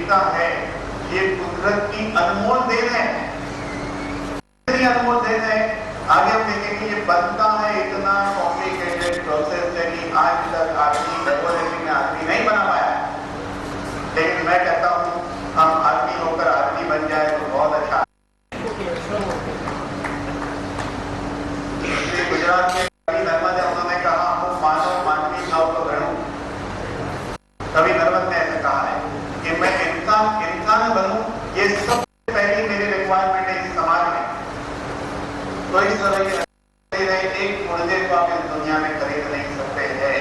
जीता है, ये कुदरत की अनमोल देन है। इतनी अनमोल देन है, आगे हम देखेंगे ये बनता है इतना कॉम्प्लिकेटेड प्रोसेस है कि आज तक आदमी लेबोरेटरी में आदमी नहीं बना पाया। लेकिन मैं कहता हूँ हम आदमी होकर आदमी बन जाए तो बहुत अच्छा। गुजरात के कवि नर्मद उन्होंने कहा हम मानव मानवी भाव को गढ़ूं। कवि नर्मद ने ऐसा कहा है कि मैं इंसान बनूं, ये सबसे पहली मेरी रिक्वायरमेंट है इस समाज में। तो इस तरह के एक मुर्दे को आप इस दुनिया में खरीद नहीं सकते हैं।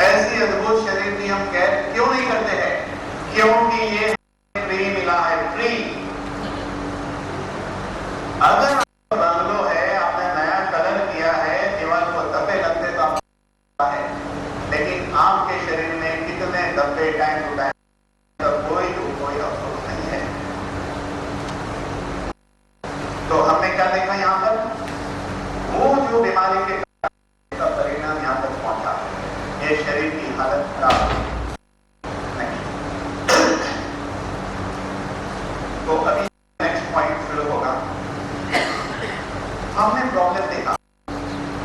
ऐसी अद्भुत शरीर की हम कैद क्यों नहीं करते हैं? क्योंकि ये फ्री मिला है, फ्री। अगर बंगलो है, आपने नया कलर किया है, दीवार को धब्बे लगते तो आप है, लेकिन आपके शरीर में कितने धब्बे टाइम टू टाइम, तो कोई अफसोस नहीं है। तो हमने क्या देखा यहाँ पर? वो जो बीमारी के का परिणाम यहाँ तक पहुंचा, ये शरीर की हालत खराब नहीं। तो अभी नेक्स्ट पॉइंट शुरू होगा। हमने प्रॉब्लम देखा।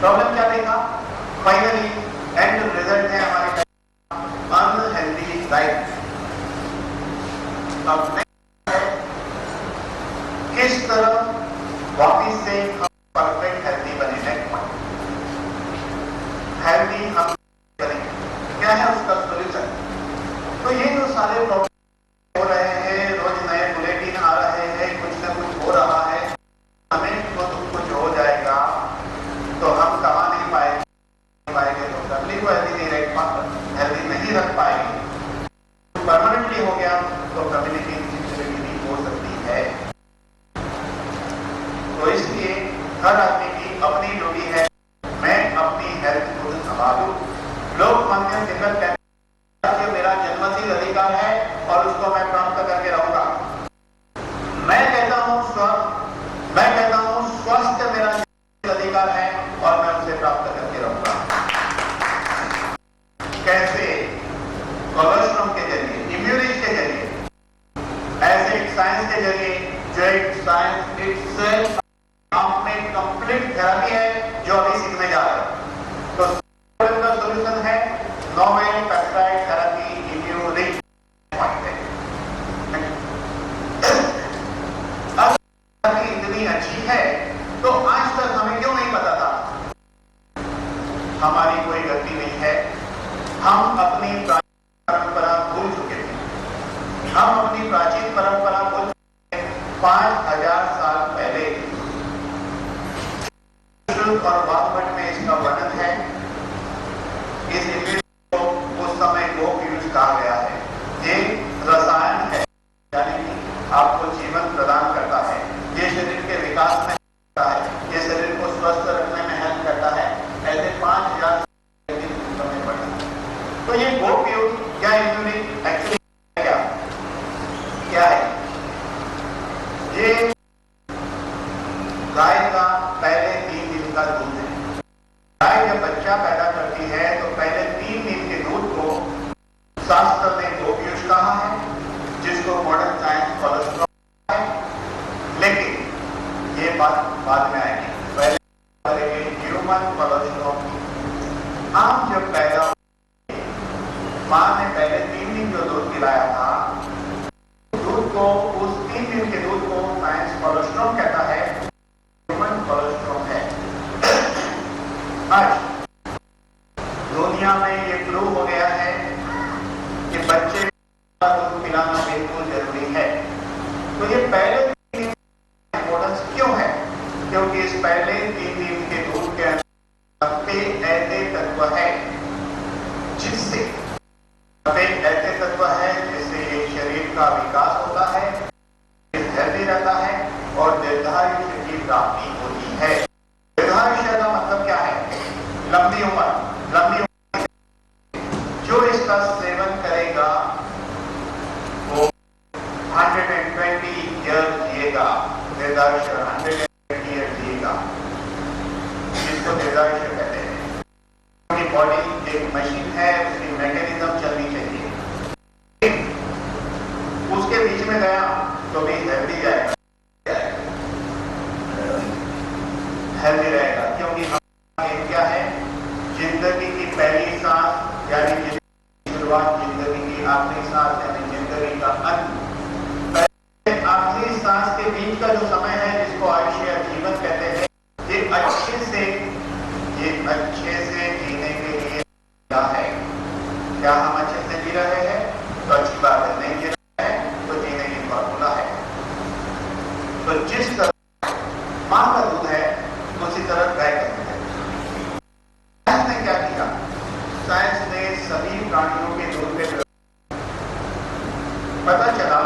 प्रॉब्लम क्या देखा? फाइनली एंड रिजल्ट है हमारे अनहेल्दी लाइफ। अब किस तरह वापिस से हम परफेक्ट हेल्दी बने? नेक्स्ट पॉइंट, हेल्दी हम बने, क्या है उसका सोल्यूशन? तो ये जो सारे प्रॉब्लम हो रहे हैं, रोज नए बुलेटिन आ रहे हैं, कुछ ना कुछ हो रहा है, हमें तो कुछ हो जाएगा तो हम कमा नहीं पाएंगे तो फैमिली को हेल्दी नहीं रख पाएंगे। परमानेंटली हो गया तो कम्युनिटी इंस्टेबिलिटी हो सकती है। तो इसलिए हर आदमी की अपनी ड्यूटी है, मैं अपनी हेल्थ खुद संभालूं। लोग मानते हैं मेरा जन्मसिद्ध अधिकार है और उसको मैं प्राप्त करके रहूंगा। मैं कहता हूं स्वस्थ मेरा अधिकार है और मैं उसे प्राप्त करके रहूंगा। कैसे? कोलेस्ट्रॉल के जरिए, इम्यूनिटी के जरिए, ऐसे एक साइंस के जरिए जो एक साइंस इट्सेल्फ आप में कंप्लीट थेरेपी है जो अभी सीखने जा रहे हैं। तो का सॉल्यूशन है नोवेल पेप्टाइड थेरेपी इम्यूनिटी। इतनी अच्छी है तो आज तक हमें क्यों नहीं पता था? हमारी कोई गलती नहीं है, हम अपनी परंपरा भूल चुके थे। हम अपनी प्राचीन परंपरा भूल चुके थे। 5000 साल पहले और वागवट में इसका वर्णन है। इस इम्यूनिटी को उस समय गोप यूज कहा गया है। ये रसायन है, यानी कि आपको जीवन प्रदान करता है, ये शरीर के विकास में करता है, ये शरीर को स्वस्थ रखने में हेल्प करता है। ऐसे 5000 में पढ़ा। तो ये गोप यूज या इम्यूनिटी एक्चुअली क्या है? ये गाय का पहले 3 दिन का दूध है। गाय जब बच्चा पैदा करती है तो पहले 3 दिन के दूध को शास्त्र ने गोपीयूष कहा है, जिसको मॉडर्न साइंस कोलेस्ट्रॉल है। लेकिन ये बात बाद में आएगी, पहले करेंगे ह्यूमन कोलेस्ट्रॉल। आप जब पैदा हुए, मां ने पहले 3 दिन जो दूध पिलाया था, दूध को, उस 3 दिन के दूध को साइंस कोलेस्ट्रॉल कहता है, ह्यूमन कोलेस्ट्रॉल है। आज दुनिया में ये प्रूव हो गया है कि बच्चे को दूध पिलाना बिल्कुल जरूरी है। तो ये पहले 3 दिन इंपॉर्टेंस क्यों है? क्योंकि इस पहले 3 दिन के दूध के अंदर ऐसे तत्व है जिससे ये शरीर का विकास होता है, हेल्दी रहता है और दीर्घायुष्य की प्राप्ति होती है। दीर्घायुष्य का मतलब क्या है? लंबी उम्र। जो इसका सेवन करेगा वो 120 ईयर जिएगा। दीर्घायुष्य 120 ईयर जिएगा, जिसको दीर्घायुष्य कहते हैं। क्योंकि बॉडी एक मशीन है, उसकी मैकेनिज्म चलनी चाहिए। उसके बीच में गया तो भी हेल्दी जाएगा, हेल्दी रहेगा, क्योंकि क्या है, जिंदगी की पहली सांस यानी शुरुआत, जिंदगी की आखिरी सांस यानी जिंदगी का अंत, आखिरी सांस के बीच का जो समय है जिसको आयुष्य या जीवन कहते हैं, ये अच्छे से जीने के लिए क्या है? क्या हम अच्छे से जी रहे हैं? तो अच्छी बात है, नहीं जी रहे हैं तो जीने की फॉर्मूला है। तो जिस तरह मां का दूध है उसी तरह गाय का दूध है। साइंस ने क्या किया? साइंस ने सभी प्राणियों के दूध पे पता चला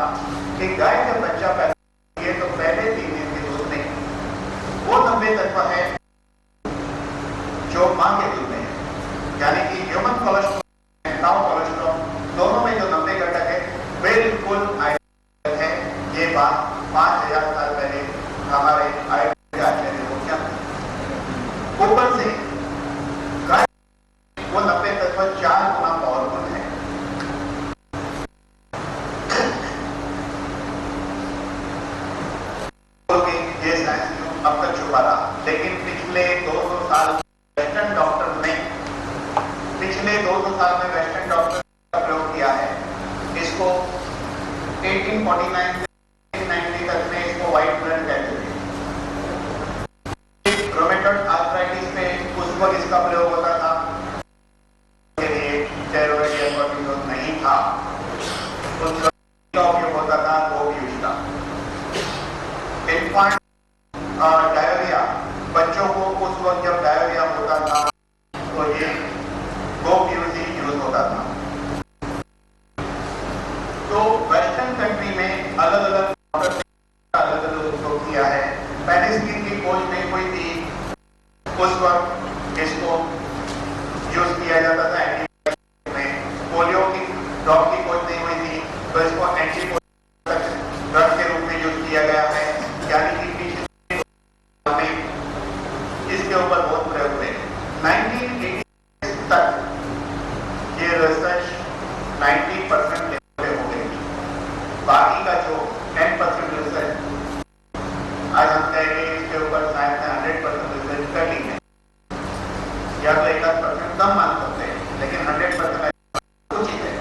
कि गाय का बच्चा पैदा किए तो पहले 3 दिन के दूध में वो 90 तत्व है जो मां के दूध में है, यानी कि ह्यूमन कोलेस्ट्रॉल, काउ कोलेस्ट्रॉल, दोनों में जो 90 घटक है बिल्कुल आइडेंटिकल है। ये बात 5000 साल पहले हमारे आयुर्वेद आचार्य को क्या ऊपर से गाय वो 90 तत्व 4 गुना पावरफुल है। ये साइंस अब तक छुपा रहा, लेकिन पिछले 200 साल वेस्टर्न डॉक्टर ने का प्रयोग किया है। इसको 1849 से 1990 तक में इसको व्हाइट ब्लड कहते थे। रोमेटॉइड आर्थराइटिस में उस वक्त इसका प्रयोग होता था, के लिए स्टेरॉइड या कोर्टिसोन नहीं था, उस वक्त का उपयोग होता था गोव्यूज का। इन्फेंट डायरिया, बच्चों को उस वक्त जब डायरिया होता था तो ये गोव्यूज ही यूज होता था। तो वेस्टर्न कंट्री में अलग अलग उपयोग किया है। पेनिसिलिन की खोज नहीं हुई थी उस वक्त, इसको यूज किया जाता था एंटीबायोटिक में। पोलियो की ड्रॉप की खोज नहीं हुई थी तो इसको एंटीपोलियो ड्रग के रूप में यूज किया गया है, यानी कि इसके ऊपर बहुत प्रयोग हुए। 1980 तक ये रिसर्च 90% लेवल पे हो गई। बाकी का जो 10% रिसर्च आज हम कहेंगे इसके ऊपर साइंस ने 100% रिसर्च कर ली है, या तो 1% कम मान सकते हैं, लेकिन 100% उचित है।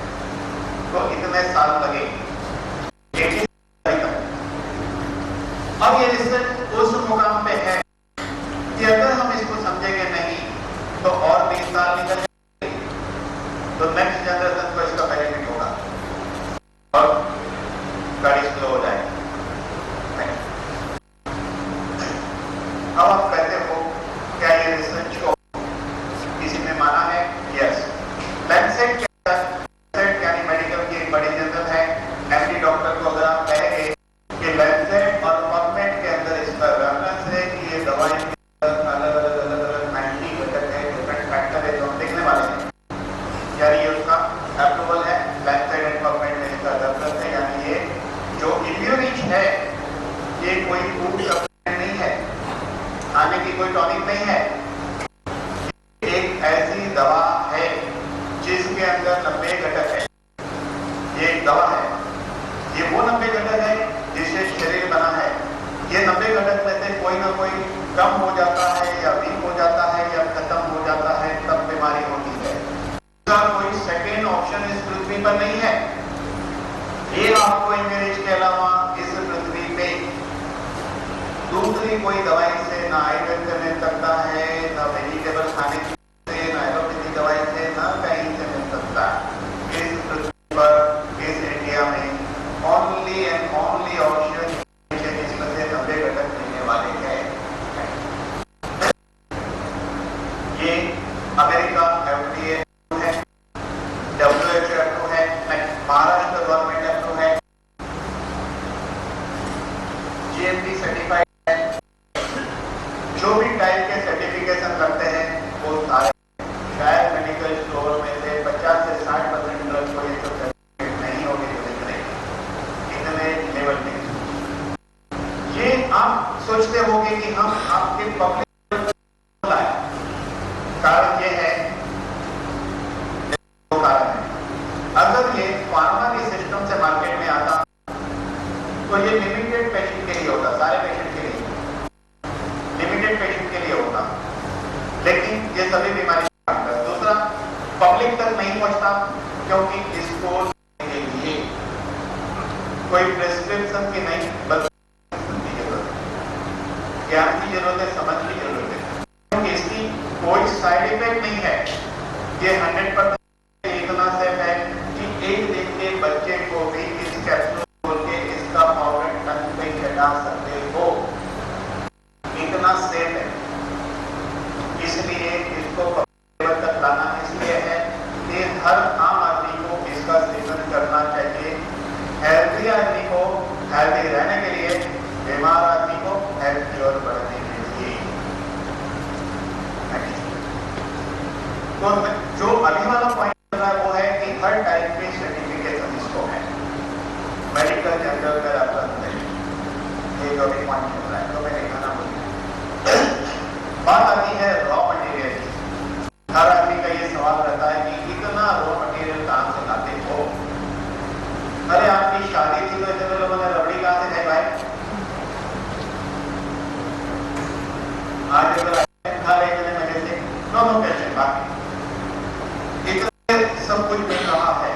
तो इतने साल लगे 80 तक। अब ये रिसर्च उस मुकाम पे है कि अगर हम इसको समझेंगे नहीं तो और 20 साल निकल जाएंगे तो नेक्स्ट जनरेशन को इसका बेनिफिट होगा और गाड़ी स्लो हो जाएगी। अब आप कहते हो क्या ये रिसर्च को किसी ने माना है? यस। लैंसेट यानी मेडिकल की एक बड़ी जर्नल है। एमडी डॉक्टर को अगर आप कहेंगे कि लैंसेट और पबमेड के अंदर इसका रेफरेंस है कि ये दवाई अलग 90 घटक है, डिफरेंट फैक्टर है जो हम देखने वाले हैं, यानी ये उसका अप्रूवल है। लैंसेट एंड पबमेड में इसका रेफरेंस है, यानी ये जो इम्यूनिच है ये कोई फूड सप्लीमेंट नहीं है, खाने की कोई टॉनिक नहीं है, एक ऐसी दवा है जिसके अंदर 90 घटक है। ये एक दवा है, ये वो 90 घटक है जिससे शरीर बना है। ये 90 घटक में से कोई ना कोई कम हो जाता है या वीक हो जाता है या खत्म हो जाता है, तब बीमारी होती है। इसका कोई सेकेंड ऑप्शन इस पृथ्वी पर नहीं है। ये आपको इम्यूनिटी के अलावा इस पृथ्वी पे दूसरी कोई दवाई से ना आयुर्वेद से मिल सकता है, ना वेजिटेबल खाने से, ना एलोपैथी दवाई से, ना कहीं से मिल सकता है। इस पृथ्वी पर, इस इंडिया में ओनली एंड ओनली ऑप्शन जिसमें से 90 घटक मिलने वाले हैं ये अमेरिका FDA है, WHO अप्रूव है, महाराष्ट्र गवर्नमेंट अप्रूव है, GMP सर्टिफाइड है। जो भी टाइप के सर्टिफिकेशन लगते हैं वो सारे शायद मेडिकल स्टोर में से 50 से 60% ड्रग को ये सब सर्टिफिकेट नहीं होगी जो दिख रहे इतने लेवल पे। ये आप सोचते होंगे कि हम आपके पब्लिक कारण ये है, दो कारण है। अगर ये फार्मा के सिस्टम से मार्केट में आता तो ये लिमिटेड पेशेंट के लिए होता, सारे पेशेंट के लिए, लिमिटेड पेशेंट के लिए होता, लेकिन ये सभी बीमारी दूसरा पब्लिक तक नहीं पहुंचता क्योंकि इसको के लिए कोई प्रेस्क्रिप्शन की नहीं बल्कि जरूरत है, ज्ञान की जरूरत है, समझ की जरूरत है, क्योंकि इसकी कोई साइड इफेक्ट नहीं है। ये 100% इतना सेफ है कि एक दिन के बच्चे को भी इस कैप्सूल के इसका पाउडर टंग पे चढ़ा सकते हो, इतना सेफ है। इसलिए इसको लेवल तक लाना इसलिए है कि हर आम आदमी को इसका सेवन करना चाहिए, हेल्थी आदमी को हेल्थी रहने के लिए, बीमार आदमी को हेल्थ क्योर बढ़ने के लिए। तो जो अभी वाला पॉइंट चल रहा है वो है कि हर टाइप के सर्टिफिकेशन इसको है, मेडिकल जनरल का रेफरेंस है, ये जो भी पॉइंट चल रहा है, तो मैं दिखाना बोलूँ। बात आती है रॉ मटेरियल। हर आदमी का ये सवाल रहता है कि इतना रॉ मटेरियल कहां से लाते हो? अरे आपकी शादी थी तो इतने लोगों ने रबड़ी कहां से खाई? आज अगर खा रहे इतने मजे से, नो क्वेश्चन, बाकी इतने सब कुछ मिल रहा है।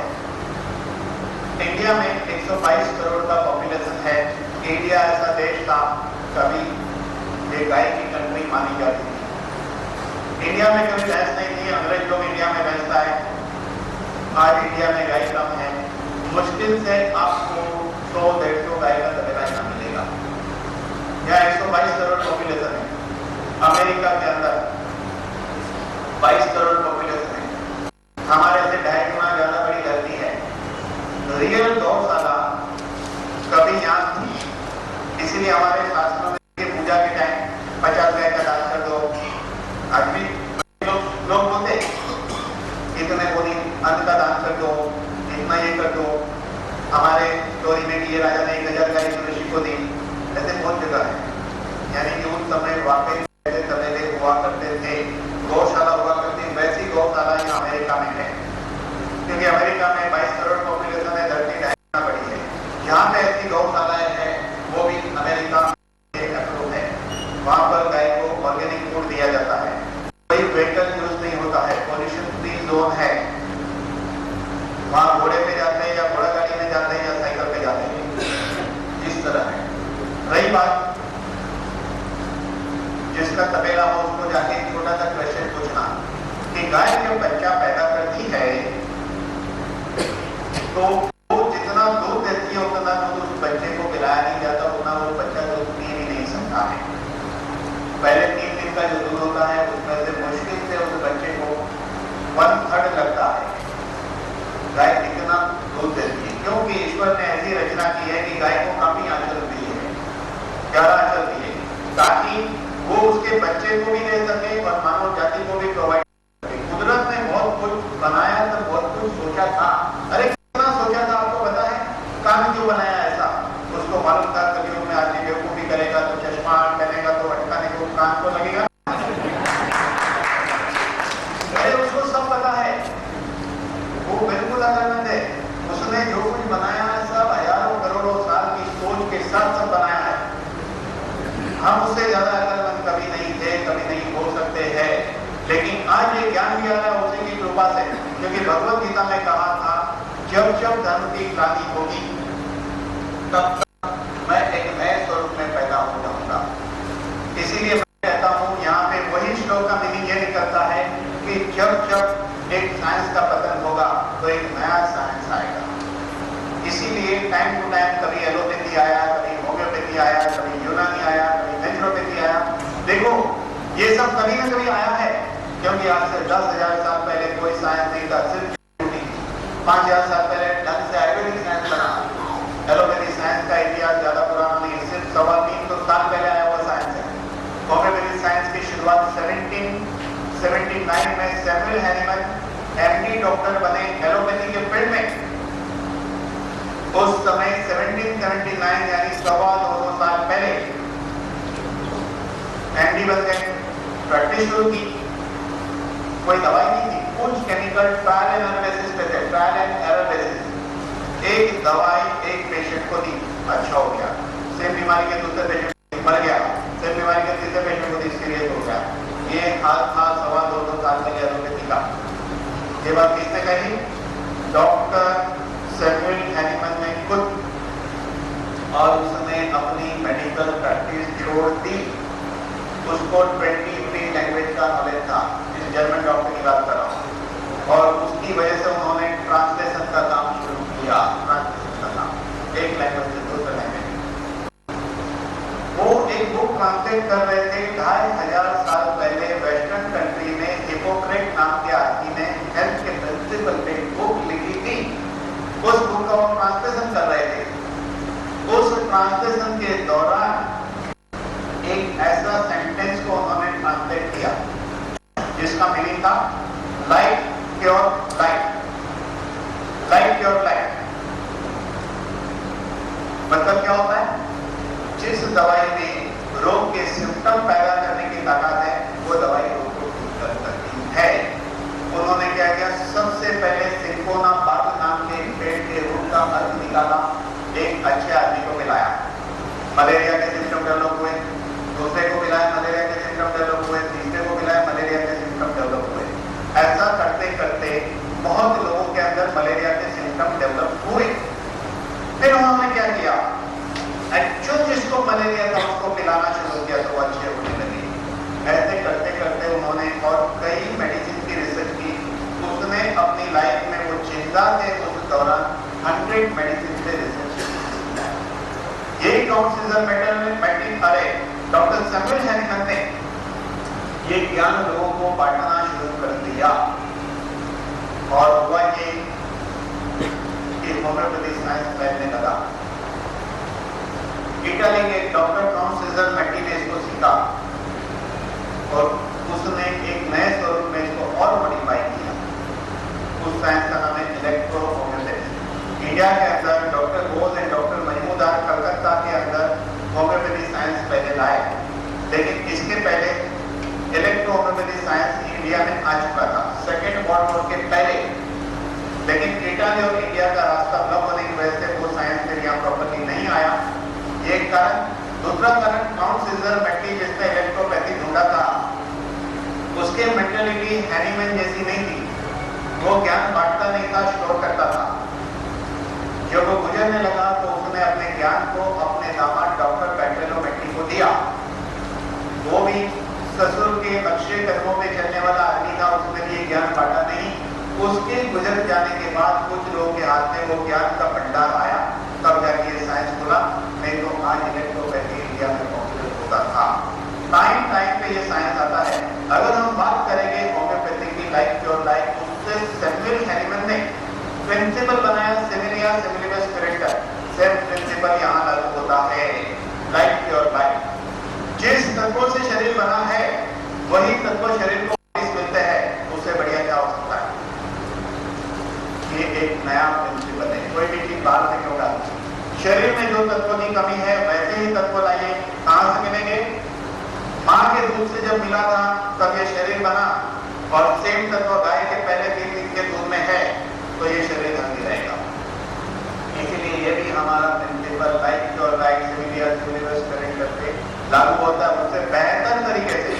इंडिया में 122 करोड़ का पॉपुलेशन है। इंडिया ऐसा देश था, कभी ये गाय की कंट्री मानी जाती थी। इंडिया में कभी भैंस नहीं थी, अंग्रेज लोग इंडिया में भैंस लाए। आज इंडिया में गाय कम है, मुश्किल से आपको 100-150 गाय का तबेला यहाँ मिलेगा। यहाँ 122 करोड़ पॉपुलेशन है। अमेरिका के अंदर 22 करोड़ पॉपुलेशन है, हमारे से 2.5 गुना ज्यादा बड़ी धरती है। रियल गौशाला कभी यहाँ थी, इसलिए हमारे शास्त्रों में पूजा के टाइम 50 गाय का दान कर दो। आज भी लोग बोलते इतने बोली अन्न का दान कर दो, इतना ये कर दो। हमारे स्टोरी में ये राजा ने 1000 गाय ऋषि को दी, ऐसे बहुत जगह है। यानी कि उस समय वाकई तबेले हुआ करते थे, गौशाला हुआ करती, वैसी गौशाला यहाँ अमेरिका में है, क्योंकि अमेरिका में 22 करोड़ पॉपुलेशन है, धरती 2.5 गुना बड़ी है। यहाँ पे ऐसी गौशालाएं हैं, वो भी अमेरिका में अप्रूव है। वहां पर गाय को ऑर्गेनिक फूड दिया जाता है, कोई व्हीकल यूज नहीं होता है, पॉल्यूशन फ्री जोन है। वहां घोड़े पे जाते हैं या घोड़ा गाड़ी में जाते हैं या साइकिल पे जाते हैं, इस तरह है। रही बात जिसका तबेला हो उसको जाके छोटा सा क्वेश्चन पूछना कि गाय जब बच्चा पैदा करती है तो वो जितना दूध देती है उतना दूध उस बच्चे को पिलाया नहीं जाता, उतना वो बच्चा दूध पी भी नहीं सकता है। पहले 3 दिन का जो दूध होता है उसमें से मुश्किल से उस बच्चे को 1/3 लगता है गाय कितना दूध देती है, क्योंकि ईश्वर ने ऐसी रचना की है कि गाय को काफी आंचल दी है, 11 आंचल दी है, ताकि वो उसके बच्चे को भी दे सके और मानव जाति को भी प्रोवाइड कर सके। कुदरत ने बहुत कुछ बनाया तो बहुत कुछ सोचा था। अरे कितना सोचा था आपको पता है? कान क्यों बनाया ऐसा उसको मालूम था। कभी में आदमी बेवकूफी करेगा तो चश्मा पहनेगा तो अटकाने को कान को लगेगा। अरे उसको सब पता है, वो बिल्कुल अकलमंद है। उसने जो कुछ बनाया है सब हजारों करोड़ों साल की सोच के साथ सब बनाया है। हम उससे ज्यादा अकलमंद कभी नहीं थे, कभी नहीं हो सकते हैं, लेकिन आज ये ज्ञान भी आ रहा है उसी की कृपा से, क्योंकि भगवत गीता में कहा था जब जब धर्म की क्रांति होगी तब मैं एक नए स्वरूप में पैदा हो जाऊंगा। इसीलिए मैं कहता हूँ यहाँ पे वही श्लोक का मीनिंग ये निकलता है कि जब जब एक साइंस का पतन होगा तो एक नया साइंस आएगा। इसीलिए टाइम टू टाइम कभी एलोपैथी आया, कभी होम्योपैथी आया, कभी यूनानी आया, कभी नेचुरोपैथी आया। देखो ये सब कभी ना कभी आया है, क्योंकि आज से 10,000 साल पहले कोई साइंस नहीं था, सिर्फ 5,000 साल पहले ढंग से आयुर्वेदिक साइंस बना। एलोपैथी साइंस का इतिहास ज्यादा पुराना नहीं, सिर्फ 325 साल पहले आया हुआ साइंस है। होम्योपैथी साइंस की शुरुआत 1779 में सैमुअल हैनिमन एमडी डॉक्टर बने एलोपैथी के फील्ड में। उस समय 1779 यानी 225 साल पहले एमडी बन गए, प्रैक्टिस शुरू की। कोई दवाई नहीं थी, कुछ chemical trial and error basis पे थे, ट्रायल एंड एरर बेसिस। एक दवाई एक पेशेंट को दी, अच्छा हो गया, सेम बीमारी के दूसरे पेशेंट मर गया, सेम बीमारी के तीसरे पेशेंट को सीरियस हो गया। ये हाल था 2.25 साल पहले एलोपैथी का। ये बात किसने कही? डॉक्टर सैमुअल हैनीमैन ने खुद, और उसने अपनी मेडिकल प्रैक्टिस छोड़ दी। उसको 23 लैंग्वेज का नॉलेज था, इस जर्मन डॉक्टर की बात कर रहा हूँ, और उसकी वजह से उन्होंने ट्रांसलेशन का काम शुरू किया। ट्रांसलेशन का काम, एक लैंग्वेज से दूसरे लैंग्वेज। वो एक बुक ट्रांसलेट कर रहे थे 2500 साल पहले वेस्टर्न कंट्री में। हिपोक्रेट नाम के आदमी ने हेल्थ के प्रिंसिपल पे बुक लिखी थी, उस बुक का वो ट्रांसलेशन कर रहे थे। उस ट्रांसलेशन के दौरान एक ऐसा सेंटेंस को उन्होंने ट्रांसलेट किया जिसका मीनिंग था life cure life, life cure life. मतलब क्या होता है? जिस दवाई में रोग के सिम्टम पैदा करने की ताकत है, वो दवाई रोग को ठीक कर सकती है। उन्होंने क्या किया? सबसे पहले सिंकोना बाग नाम के पेड़ के रूट का अर्थ निकाला, एक अच्छे आदमी को मिलाया, मलेरिया के सिम्टम डेवलप हुए, दूसरे को मिलाया, मलेरिया के सिम्टम डेवलप हुए, तीसरे को मिलाया, मलेरिया के सिम्टम डेवलप हुए। ऐसा करते करते बहुत लोगों के अंदर मलेरिया के सिम्टम डेवलप हुए। फिर उन्होंने क्या किया? एक्चुअल जिसको मलेरिया था उसको पिलाना शुरू किया तो वो अच्छे होने लगे। ऐसे करते करते उन्होंने और कई मेडिसिन की रिसर्च की। उसने अपनी लाइफ में, वो जिंदा थे उस दौरान, 100 मेडिसिन से रिसर्च की। ये काउंसिलर मेडिसिन, अरे डॉक्टर सैमुअल हैनीमैन ने ये ज्ञान लोगों को बांटना शुरू कर दिया। और हुआ ये कि होम्योपैथी साइंस फैलने लगा। इटाली के डॉक्टर काउंसिलर मेटी ने इसको सीखा और उसने एक नए स्वरूप में इसको और मॉडिफाई किया। उस साइंस का नाम है इलेक्ट्रो होम्योपैथी। इंडिया के अंदर doctor Bose and doctor Majumdar Calcutta के अंदर होम्योपैथी साइंस पहले लाए, लेकिन इसके पहले इलेक्ट्रो होम्योपैथी साइंस इंडिया में आ चुका था सेकेंड वर्ल्ड वॉर के पहले। लेकिन इटाली और इंडिया का रास्ता ब्लॉक होने की वजह से वो साइंस फिर यहाँ प्रॉपर्ली नहीं आया, एक कारण। दूसरा कारण, काउंसिलर मेटी जिसने इलेक्ट्रोपैथी ढूंढा था, उसके मेंटालिटी हैनीमैन जैसी नहीं थी। वो ज्ञान बांटता नहीं था, स्टोर करता था। जब वो गुजरने लगा तो उसने अपने ज्ञान को अपने दामाद डॉक्टर बैटलो मेटी को दिया। वो भी ससुर के अक्षय कर्मों पे चलने वाला आदमी था, उसने भी ज्ञान बांटा नहीं। उसके गुजर जाने के बाद कुछ लोगों के हाथ में वो ज्ञान का भंडार आया, तब जाके ये साइंस खुला। नहीं तो आज इलेक्ट्रोपैथी इंडिया में पॉपुलर होता था। टाइम टाइम पे ये साइंस आता है। अगर हम बात करेंगे होम्योपैथी की लाइफ क्योर लाइफ, उससे सैमुअल हैनीमैन ने प्रिंसिपल बनाया, सिमिलिया सिमिलिबस करेक्टर। सेम प्रिंसिपल यहाँ लागू होता है, लाइफ क्योर लाइफ। जिस तत्वों से शरीर बना है वही तत्व शरीर को वापस मिलते हैं, उससे बढ़िया क्या हो सकता है? ये एक नया प्रिंसिपल है। कोई भी चीज बाहर से क्यों डालती? शरीर में जो तत्वों की कमी है वैसे ही तत्व लाइए। कहां से मिलेंगे? मां के दूध से जब मिला था तब ये शरीर बना, और सेम तत्व गाय के पहले 3 दिन के दूध में है तो ये शरीर हेल्दी रहेगा। इसीलिए ये भी हमारा प्रिंसिपल लाइफ और लाइफ सिमिलियर सिमिलिबस करेक्टर पे लागू होता है, उससे बेहतर तरीके से।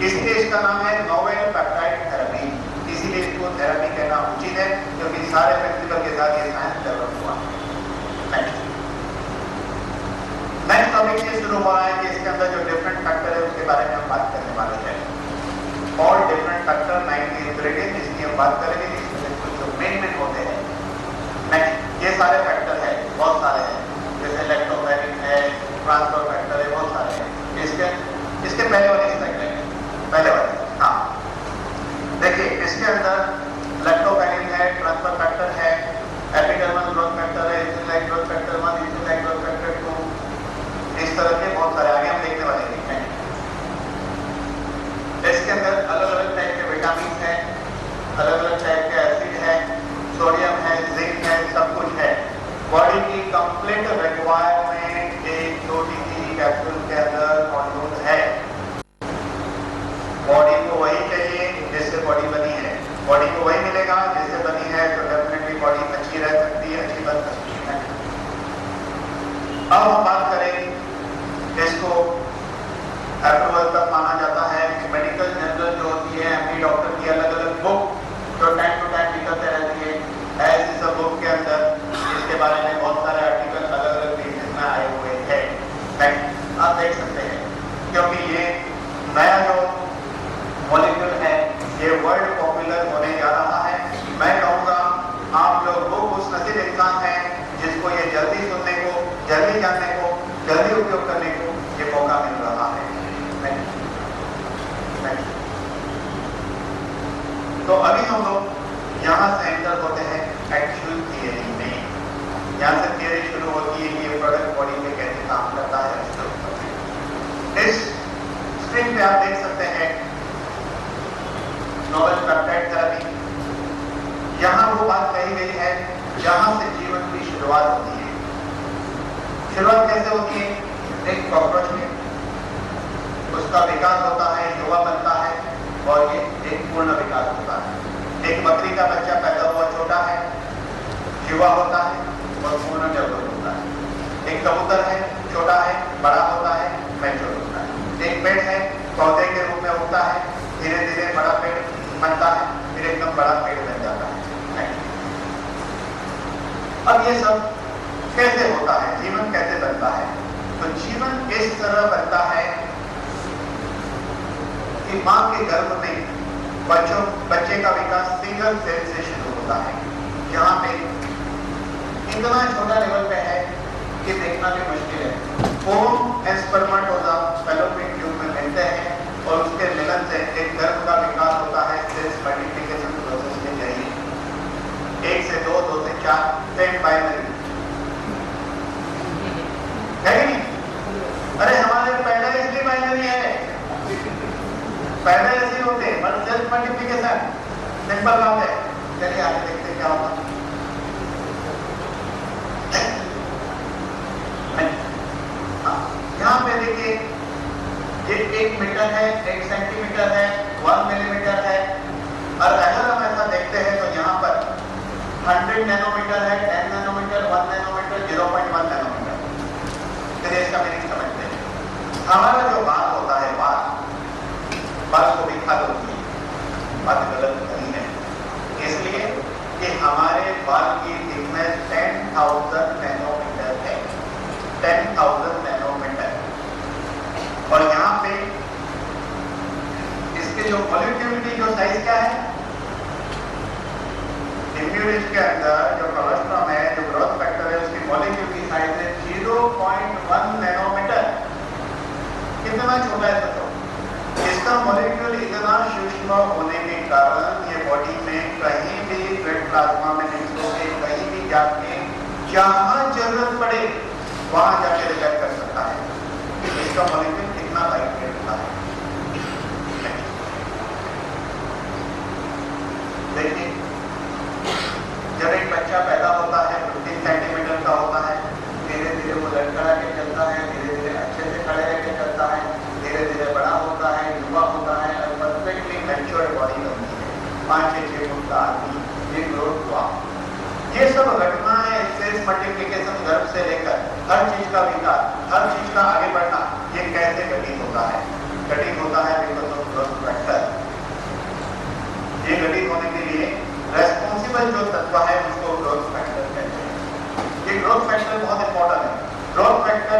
इसलिए इसका नाम है नोवेल पेप्टाइड थेरेपी। इसीलिए इसको थेरेपी कहना उचित है, क्योंकि सारे प्रिंसिपल के साथ ये साइंस डेवलप हुआ। नेक्स्ट टॉपिक से शुरू हो रहा है कि इसके अंदर जो डिफरेंट फैक्टर है उसके बारे में हम बात करने वाले हैं। और डिफरेंट फैक्टर 90 इंग्रेडिएंट जिसकी हम बात करेंगे, इसमें कुछ जो मेन होते हैं। नेक्स्ट, ये सारे फैक्टर है, बहुत सारे हैं, जैसे इलेक्ट्रोमैग्नेटिक है, ट्रांसफर फैक्टर है, बहुत सारे हैं। इसके पहले वाले स्लाइड में, पहले वाले, हाँ देखिए, इसके अंदर इलेक्ट्रोमैग्नेटिक है, ट्रांसफर फैक्टर है, एपिडर्मल ग्रोथ फैक्टर है, insulin growth factor 1, insulin growth factor 2, इस तरह के बहुत सारे आगे हम देखने वाले हैं। इसके अंदर अलग अलग टाइप के विटामिन हैं, अलग अलग टाइप के एसिड है, सोडियम है, जिंक है, सब कुछ है। बॉडी की कंप्लीट रिक्वायरमेंट एक छोटी सी कैप्सूल के अंदर मौजूद है। बॉडी को वही चाहिए जिससे बॉडी बनी है, बॉडी को वही मिलेगा जिससे बनी है, तो डेफिनेटली बॉडी अच्छी रह सकती है, अच्छी बन सकती है। अब हम बात करें, इसको अप्रूवल तक माना जाता है कि मेडिकल जर्नल जो होती है एमडी डॉक्टर की अलग अलग बुक जो टाइम टू टाइम निकलते रहती है, एज इस बुक के अंदर इसके बारे में बहुत सारे आर्टिकल अलग अलग पेजेस में आए हुए हैं, आप देख सकते हैं। क्योंकि ये नया जो मॉलिक्यूल है ये वर्ल्ड पॉपुलर होने जा रहा है। मैं कहूँगा आप लोग वो खुश नसीब इंसान हैं जिसको ये जल्दी सुनने को, जल्दी जानने को, जल्दी उपयोग करने को ये मौका मिल रहा है। तो अभी हम लोग यहाँ से एंटर होते हैं एक्चुअल थियरी में। यहाँ से थियरी शुरू होती है कि ये प्रोडक्ट बॉडी में कैसे काम करता है। इस स्क्रीन पे आप देख सकते हैं नोवेल पेप्टाइड थेरेपी। यहाँ वो बात कही गई है जहाँ से जीवन की शुरुआत होती है। शुरुआत कैसे होती है? एक कॉकरोच में उसका विकास होता है, युवा बनता है और ये एक पूर्ण विकास होता है। एक बकरी का बच्चा पैदा हुआ छोटा है, युवा होता है और पूर्ण डेवलप होता है। एक कबूतर है, छोटा है, बड़ा होता है, मैच्योर होता है। एक पेड़ है, पौधे के रूप में उगता है, धीरे धीरे बड़ा पेड़ बनता है, फिर एकदम बड़ा पेड़ बन जाता है। अब ये सब कैसे होता है, जीवन कैसे बनता है? तो जीवन इस तरह बनता है कि मां के गर्भ में बच्चे का विकास सिंगल सेल से शुरू होता है। यहाँ पे इतना छोटा लेवल पे है कि देखना भी मुश्किल है। ओम एंड स्पर्मेटोज़ोआ फैलोपियन ट्यूब में मिलते हैं और उसके मिलन से एक गर्भ का विकास होता है सेल्स मल्टीप्लिकेशन प्रोसेस के जरिए। 1 से 2, 2 से 4, सेम बाइनरी है कि नहीं? अरे हमारे पहले इसलिए बाइनरी है, पहले ऐसे होते हैं, बट सेल्फ मल्टीप्लिकेशन सिंपल बात है। चलिए आगे देखते हैं क्या होगा। यहाँ पे देखिए ये 1 मीटर है, 1 सेंटीमीटर है, 1 मिलीमीटर है, और अगर हम ऐसा देखते हैं तो यहाँ पर 100 नैनोमीटर है, 10 नैनोमीटर, 1 नैनोमीटर, 0.1 नैनोमीटर। फिर इसका मीनिंग समझते हैं। हमारा जो बाल होता है, बाल को भी खाद होती है, बात गलत नहीं है, इसलिए कि हमारे बाल की थिकनेस 10,000 नैनोमीटर है, 10,000 नैनोमीटर। और यहाँ पे इसके जो मॉलिक्यूल जो साइज क्या है, इम्यूनिटी के अंदर जो कोलेस्ट्रॉल है, जो ग्रोथ फैक्टर है, उसकी मॉलिक्यूल की साइज है 0.1 नैनोमीटर। कितना छोटा है सोचो। इसका मॉलिक्यूल इतना सूक्ष्म होने के कारण ये बॉडी में कहीं भी ब्लड प्लाज्मा में मिक्स होके कहीं भी जाके जहां जरूरत पड़े वहां जाके रिएक्ट कर सकता है। इसका मॉलिक्यूल कितना लाइट वेट होता है। देखिए जब एक बच्चा पैदा होता है 15 सेंटीमीटर का होता है, धीरे धीरे वो लड़खड़ा के चलता है, धीरे धीरे अच्छे से खड़े रह के चलता है, धीरे धीरे बड़ा होता है, युवा होता है और परफेक्टली मैच्योर बॉडी बनती है। 5-6 फुट का आदमी, ये ग्रोथ हुआ। ये सब घटना है सेल्स मल्टीप्लिकेशन, गर्भ से लेकर हर चीज का विकास, हर चीज का आगे बढ़ना, ये कैसे घटित होता है? घटित होता है बिकॉज ऑफ ग्रोथ फैक्टर। ये घटित होने के लिए रेस्पॉन्सिबल जो तत्व है उसको ग्रोथ फैक्टर कहते हैं। ये ग्रोथ फैक्टर बहुत इंपॉर्टेंट है। ग्रोथ फैक्टर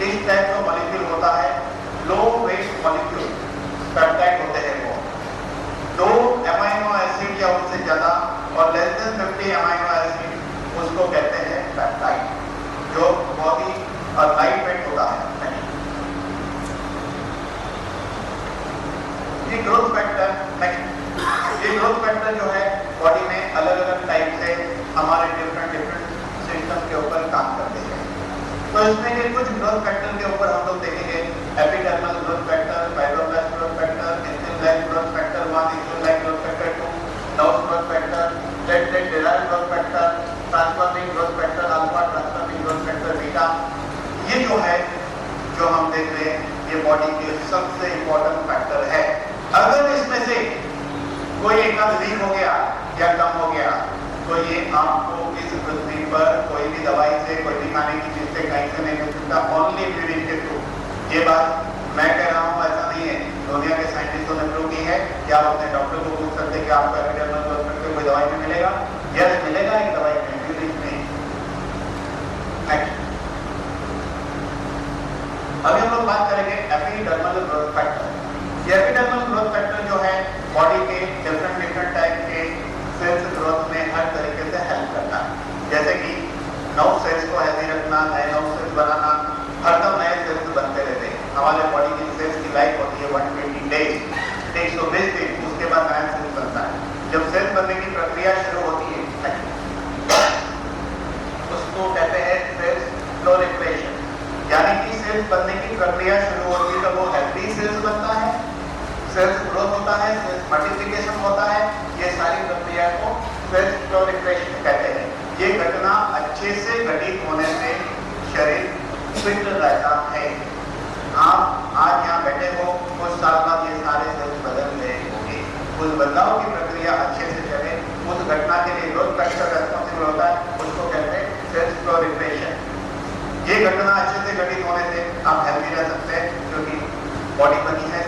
इस टाइप का मॉलिक्यूल होता है, लो वेट मॉलिक्यूल पेप्टाइड होते हैं। वो 2 अमीनो एसिड या उससे ज्यादा और लेस देन 50 अमीनो एसिड उसको कहते हैं पेप्टाइड, जो बहुत ही लाइट वेट होता है। ये ग्रोथ फैक्टर जो है बॉडी में अलग अलग टाइप से हमारे डिफरेंट सिस्टम के ऊपर काम करते हैं। तो इसमें के कुछ ग्रोथ फैक्टर के ऊपर हम लोग देखेंगे। Epidermal growth factor, fibroblast growth factor, insulin like growth factor 1, insulin like growth factor 2, nerve growth factor, blood brain derived growth factor, transforming growth factor alpha, transforming growth factor beta. ये जो है जो हम देख रहे हैं ये बॉडी के सबसे इंपॉर्टेंट फैक्टर है। अगर इसमें से कोई एक वीक हो गया या कम हो गया तो ये आपको इस पृथ्वी पर कोई भी दवाई से, कोई भी खाने की चीज से कहीं से नहीं मिल सकता, ओनली ब्रीडिंग के थ्रू। ये बात मैं कह रहा हूँ, ऐसा नहीं है, दुनिया के साइंटिस्टों ने प्रूव की है। क्या आप अपने डॉक्टर को पूछ सकते हैं कि आपको एपिडर्मल ग्रोथ फैक्टर कोई दवाई में मिलेगा? यस मिलेगा, एक दवाई में, ब्रीडिंग में। अभी हम लोग बात करेंगे एपिडर्मल ग्रोथ फैक्टर। ये एपिडर्मल ग्रोथ फैक्टर जो है बॉडी के डिफरेंट टाइप के सेल्स ग्रोथ में हर तरीके से हेल्प करता है। जैसे कि नव सेल्स को हेल्दी रखना, नए नव सेल्स बनाना, हरदम नए सेल्स बनते रहते हैं। हमारे बॉडी की सेल्स की लाइफ होती है 120 डेज, 120 दिन, उसके बाद नया सेल्स बनता है। जब सेल्स बनने की प्रक्रिया शुरू होती है उसको कहते हैं सेल्स प्रोलिफरेशन, यानी कि सेल्स बनने की प्रक्रिया शुरू होती है तो वो हेल्दी सेल्स बनता है, सेल्स ग्रोथ होता है, सेल्स मल्टीप्लिकेशन होता है। ये सारी प्रक्रिया को सेल्स प्रोलिफरेशन कहते हैं। ये घटना अच्छे से घटित होने से शरीर फिट रहता है। आप आज यहाँ बैठे हो, कुछ साल बाद ये सारे सेल्स बदल गए होंगे। उस बदलाव की प्रक्रिया अच्छे से चले, उस घटना के लिए ग्रोथ फैक्टर रेस्पॉन्सिबल होता है, उसको कहते हैं सेल्स प्रोलिफरेशन। ये घटना अच्छे से घटित होने से आप हेल्दी रह सकते हैं, क्योंकि बॉडी बनी है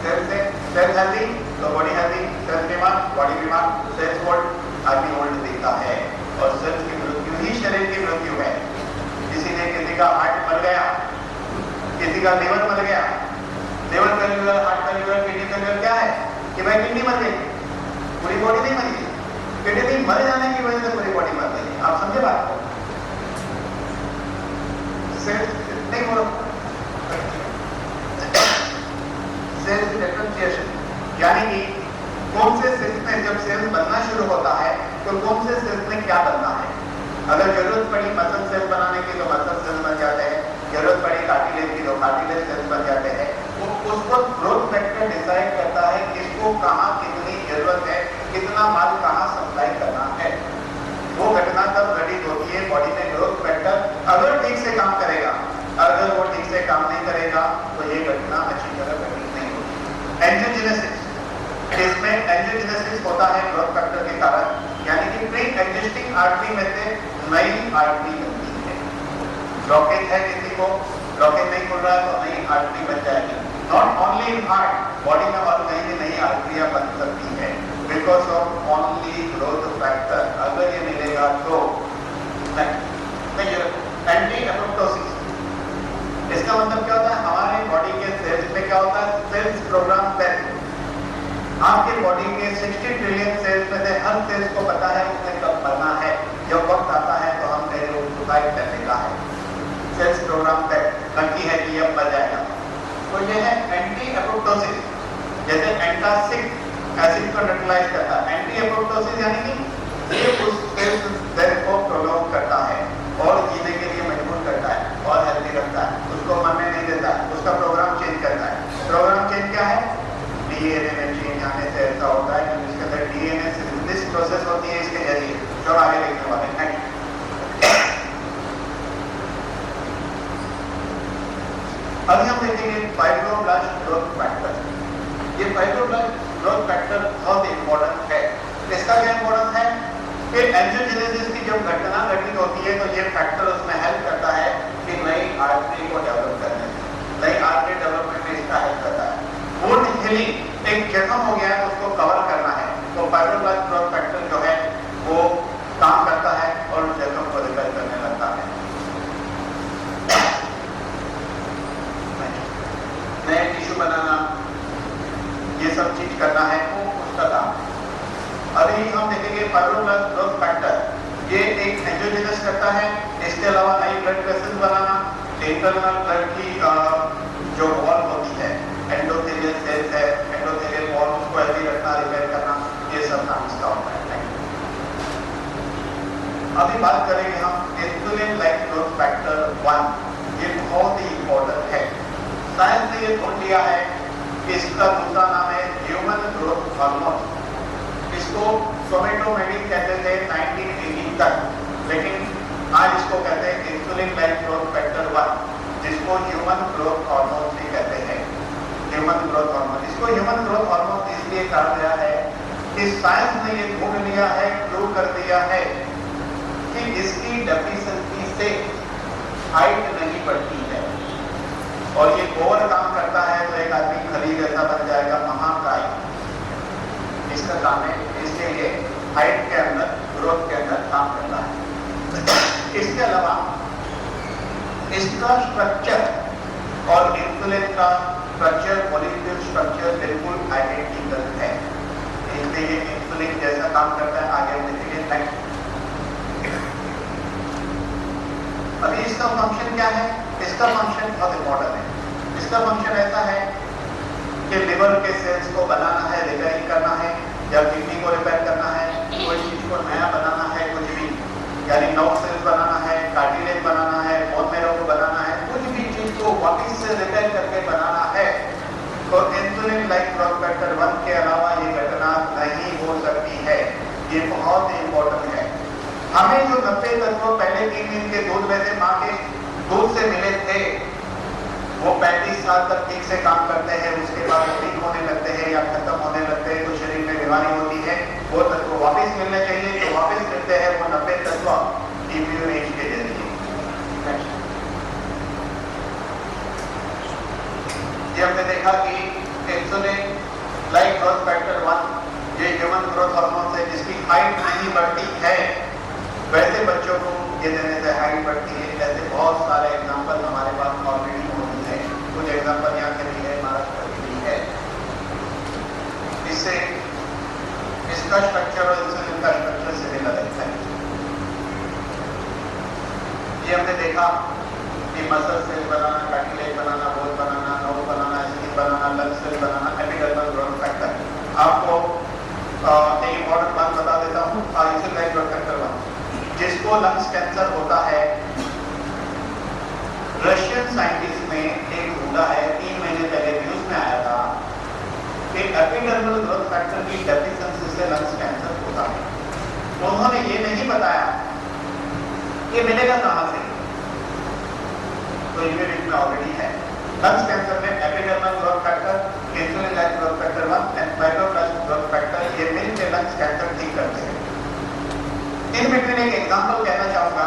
सेल से। सेल हेल्दी तो बॉडी हेल्दी, सेल बीमार बॉडी बीमार, सेल्स ओल्ड आदमी ओल्ड दिखता है। और सेल्स की मृत्यु ही शरीर की मृत्यु है। इसीलिए किसी का हार्ट मर गया, किसी का लीवर मर गया, liver failure, heart failure, kidney failure क्या है कि भाई किडनी मर गई, पूरी बॉडी नहीं मर गई। किडनी मर जाने की वजह से पूरी बॉडी मर गई। आप समझे बात को? सेल्स नहीं बोलो, सेल्स डिफरेंशिएशन, यानी कि कौन से सेल्स में जब सेल्स बनना शुरू होता है तो कौन से सेल्स में क्या बनना है। अगर जरूरत पड़ी मसल सेल बनाने की तो मसल सेल बन जाते हैं, जरूरत पड़ी कार्टिलेज की तो कार्टिलेज सेल्स बन जाते हैं। तो उसको ग्रोथ फैक्टर डिसाइड करता है किसको कहाँ कितनी जरूरत है, कितना माल कहाँ सप्लाई करना है। वो घटना तब घटित होती है बॉडी में ग्रोथ फैक्टर अगर ठीक से काम करेगा। अगर वो ठीक से काम नहीं करेगा तो ये घटना अच्छी तरह घटित नहीं होगी। एंजियोजेनेसिस, इसमें एंजियोजेनेसिस होता है ग्रोथ फैक्टर के कारण, यानी कि प्री एग्जिस्टिंग आर्टरी में से नई आर्टरी बनती है। ब्लॉकेज है किसी को, ब्लॉकेज नहीं खुल रहा है तो नई आर्टरी बन जाएगी। Not only in heart, body में और कहीं भी नई आर्टरियां बन सकती है because of only growth factor. अगर ये मिलेगा तो एंटी एपोप्टोसिस, इसका मतलब क्या होता है? हमारे बॉडी के सेल्स में क्या होता है? Cells program cell. आपके बॉडी के 60 ट्रिलियन सेल्स में से हर सेल्स को पता है उसने कब मरना है। जब वक्त आता है तो हम कह रहे सुसाइड करने का है। सेल्स प्रोग्राम सेट बनती है कि अब मर जाएगा। तो ये है एंटी एपोप्टोसिस। जैसे एंटासिड एसिड को न्यूट्रलाइज करता है, एंटी एपोप्टोसिस यानी कि ये उस सेल को प्रोलॉन्ग करता है और जीने के लिए मजबूर करता है और हेल्दी रखता है, उसको मरने नहीं देता है, उसका प्रोग्राम चेंज करता है। प्रोग्राम चेंज क्या है? डीएनए में चेंज आने से ऐसा होता है कि इसके अंदर डीएनए सिंथेसिस प्रोसेस होती है इसके जरिए, जो आगे देखने वाले हैं। अभी हम देखेंगे फाइब्रोब्लास्ट ग्रोथ फैक्टर। ये फाइब्रोब्लास्ट ग्रोथ फैक्टर बहुत इंपॉर्टेंट है। इसका क्या इंपॉर्टेंस है कि एंजियोजेनेसिस की जब घटना घटित होती है तो ये फैक्टर उसमें हेल्प करता है कि नई आर्टरी को डेवलप करने में, नई आर्टरी डेवलपमेंट में इसका हेल्प करता है। वुंड हीलिंग, एक जख्म हो गया है तो उसको कवर करना है, तो फाइब्रोब्लास्ट ग्रोथ फैक्टर जो है वो काम करता है और उस जख्म को रिपेयर करने लगता है। नए टिश्यू बनाना, ये सब चीज करना है वो उसका काम है। अभी हम देखेंगे फाइब्रोब्लास्ट ग्रोथ फैक्टर, ये एक एंजियोजेनेसिस करता है। इसके अलावा नई ब्लड वेसल्स बनाना, इंटरनल ब्लड की जो वॉल होती है, एंडोथेलियल सेल्स है, एंडोथेलियल वॉल, उसको हेल्दी रखना, रिपेयर करना, ये सब काम इसका होता है। अभी बात करेंगे हम इंसुलिन लाइक ग्रोथ फैक्टर 1। ये बहुत ही इंपॉर्टेंट है। साइंस ने ये ढूंढ लिया है कि इसका दूसरा नाम है ह्यूमन ग्रोथ हार्मोन। इसको सोमेटोमेटिन कहते थे 1980 तक, लेकिन आज इसको कहते हैं इंसुलिन लाइक ग्रोथ फैक्टर 1, जिसको ह्यूमन ग्रोथ हार्मोन भी कहते हैं। ह्यूमन ग्रोथ हार्मोन, इसको ह्यूमन ग्रोथ हार्मोन इसलिए कहा गया है कि साइंस ने ये ढूंढ लिया है, प्रूव कर दिया है कि इसकी डेफिशिएंसी से हाइट नहीं बढ़ती है और ये ओवर काम करता है तो एक आदमी खली जैसा बन जाएगा, महाकाय। इसका काम है, इसलिए ये हाइट के अंदर, ग्रोथ के अंदर काम करता है। इसके अलावा इसका स्ट्रक्चर और इंसुलिन का स्ट्रक्चर, मॉलिक्यूल स्ट्रक्चर बिल्कुल आइडेंटिकल है, इसलिए ये इंसुलिन जैसा काम करता है। आगे देखेंगे नेक्स्ट। अभी इसका फंक्शन क्या है? इसका फंक्शन बहुत इंपॉर्टेंट है। इसका फंक्शन ऐसा है कि लिवर के सेल्स को बनाना है, रिपेयरिंग करना है, या किडनी को रिपेयर करना है, कोई चीज को नया बनाना है, कुछ भी, यानी नर्व सेल्स बनाना है, कार्टिलेज बनाना है, बोन मैरो को बनाना है, कुछ भी चीज को वापस से रिपेयर करके बनाना है, तो इंसुलिन लाइक ग्रोथ फैक्टर 1 के अलावा ये घटना नहीं हो सकती है। ये बहुत ही इंपॉर्टेंट है। हमें जो 90 तत्व पहले 3 दिन के दूध में से, मां के दूध से मिले थे, वो 35 साल तक ठीक से काम करते हैं, उसके बाद ठीक होने लगते हैं या खत्म होने लगते हैं, तो शरीर में बीमारी होती है। वो तत्व वापस मिलने चाहिए, जो वापस मिलते हैं वो 90 तत्व इम्यूनिटी के जरिए। ये हमने देखा कि इंसुलिन लाइक ग्रोथ फैक्टर 1 ये ह्यूमन ग्रोथ हार्मोन है, जिसकी हाइट नहीं बढ़ती है, वैसे बच्चों को ये देने से हाइट बढ़ती है। ऐसे बहुत सारे एग्जाम्पल हमारे पास ऑलरेडी मौजूद है। कुछ एग्जाम्पल यहाँ के भी है, महाराष्ट्र के भी है। इससे इसका स्ट्रक्चर और इंसुलिन का स्ट्रक्चर से मिला रहता है। ये हमने देखा कि मसल सेल बनाना, कार्टिलेज बनाना, बोन बनाना, नर्व बनाना, स्किन बनाना, लंग सेल बनाना, एपिडर्मल ग्रोथ फैक्टर। आपको एक इंपॉर्टेंट बात बता देता हूँ, इंसुलिन लाइक ग्रोथ फैक्टर 1 जिसको लंग्स कैंसर होता है, रशियन साइंटिस्ट ने एक ढूंढा है, 3 महीने पहले न्यूज में आया था कि एपिडर्मल ग्रोथ फैक्टर की डेफिशिएंसी से लंग्स कैंसर होता है। उन्होंने ये नहीं बताया कि मिलेगा कहां से, तो इम्यूनिटी में ऑलरेडी है। लंग्स कैंसर में epidermal growth factor, insulin like growth factor 1 and fibroblast growth factor, ये मिलकर लंग्स कैंसर ठीक करते हैं। इन बिटवीन एक एग्जाम्पल कहना चाहूंगा।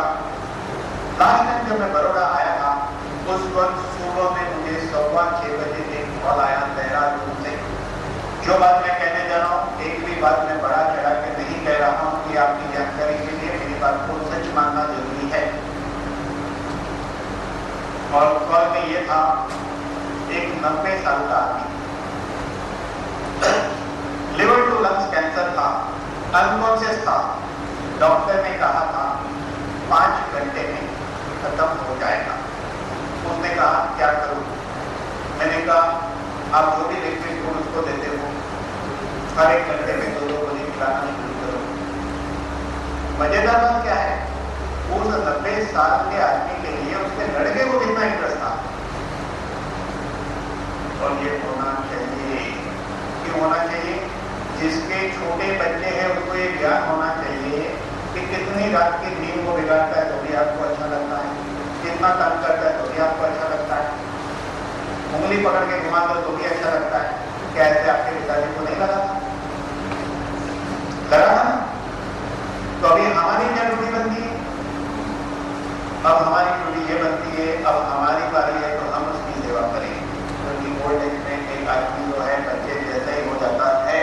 लास्ट टाइम जब मैं बड़ौदा आया था, उस वक्त सुबह में मुझे 6:15 बजे एक कॉल आया देहरादून से। जो बात मैं कहने जा रहा हूँ, एक भी बात मैं बड़ा चढ़ा के नहीं कह रहा हूँ कि आपकी जानकारी के लिए मेरी बात को सच मानना जरूरी है। और कॉल में ये था, एक 90 साल का आदमी, लिवर टू लंग्स कैंसर था, अनकॉन्शियस था। डॉक्टर ने कहा था 5 घंटे में खत्म हो जाएगा। उसने कहा क्या करूं? मैंने कहा आप जो भी लिक्विड फूड उसको देते हो, हर 1 घंटे में 2-2 गोली खिलाना शुरू करो। मजेदार बात क्या है, उस 90 साल के आदमी के लिए उसके लड़के को कितना इंटरेस्ट था। और ये होना चाहिए, क्यों होना चाहिए? जिसके छोटे बच्चे हैं उसको ये ज्ञान होना चाहिए कि कितनी रात की नींद को बिगाड़ता है तो भी आपको अच्छा लगता है, कितना तंग करता है तो भी आपको अच्छा लगता है, उंगली पकड़ के घुमा दो तो भी अच्छा लगता है। क्या ऐसे आपके पिताजी को नहीं लगा था? लगा था ना? तो अभी हमारी क्या ड्यूटी बनती है? अब हमारी ड्यूटी ये बनती है, अब हमारी बारी है तो हम उसकी सेवा करें। क्योंकि ओल्ड एज में एक आदमी जो है बच्चे जैसे ही हो जाता है,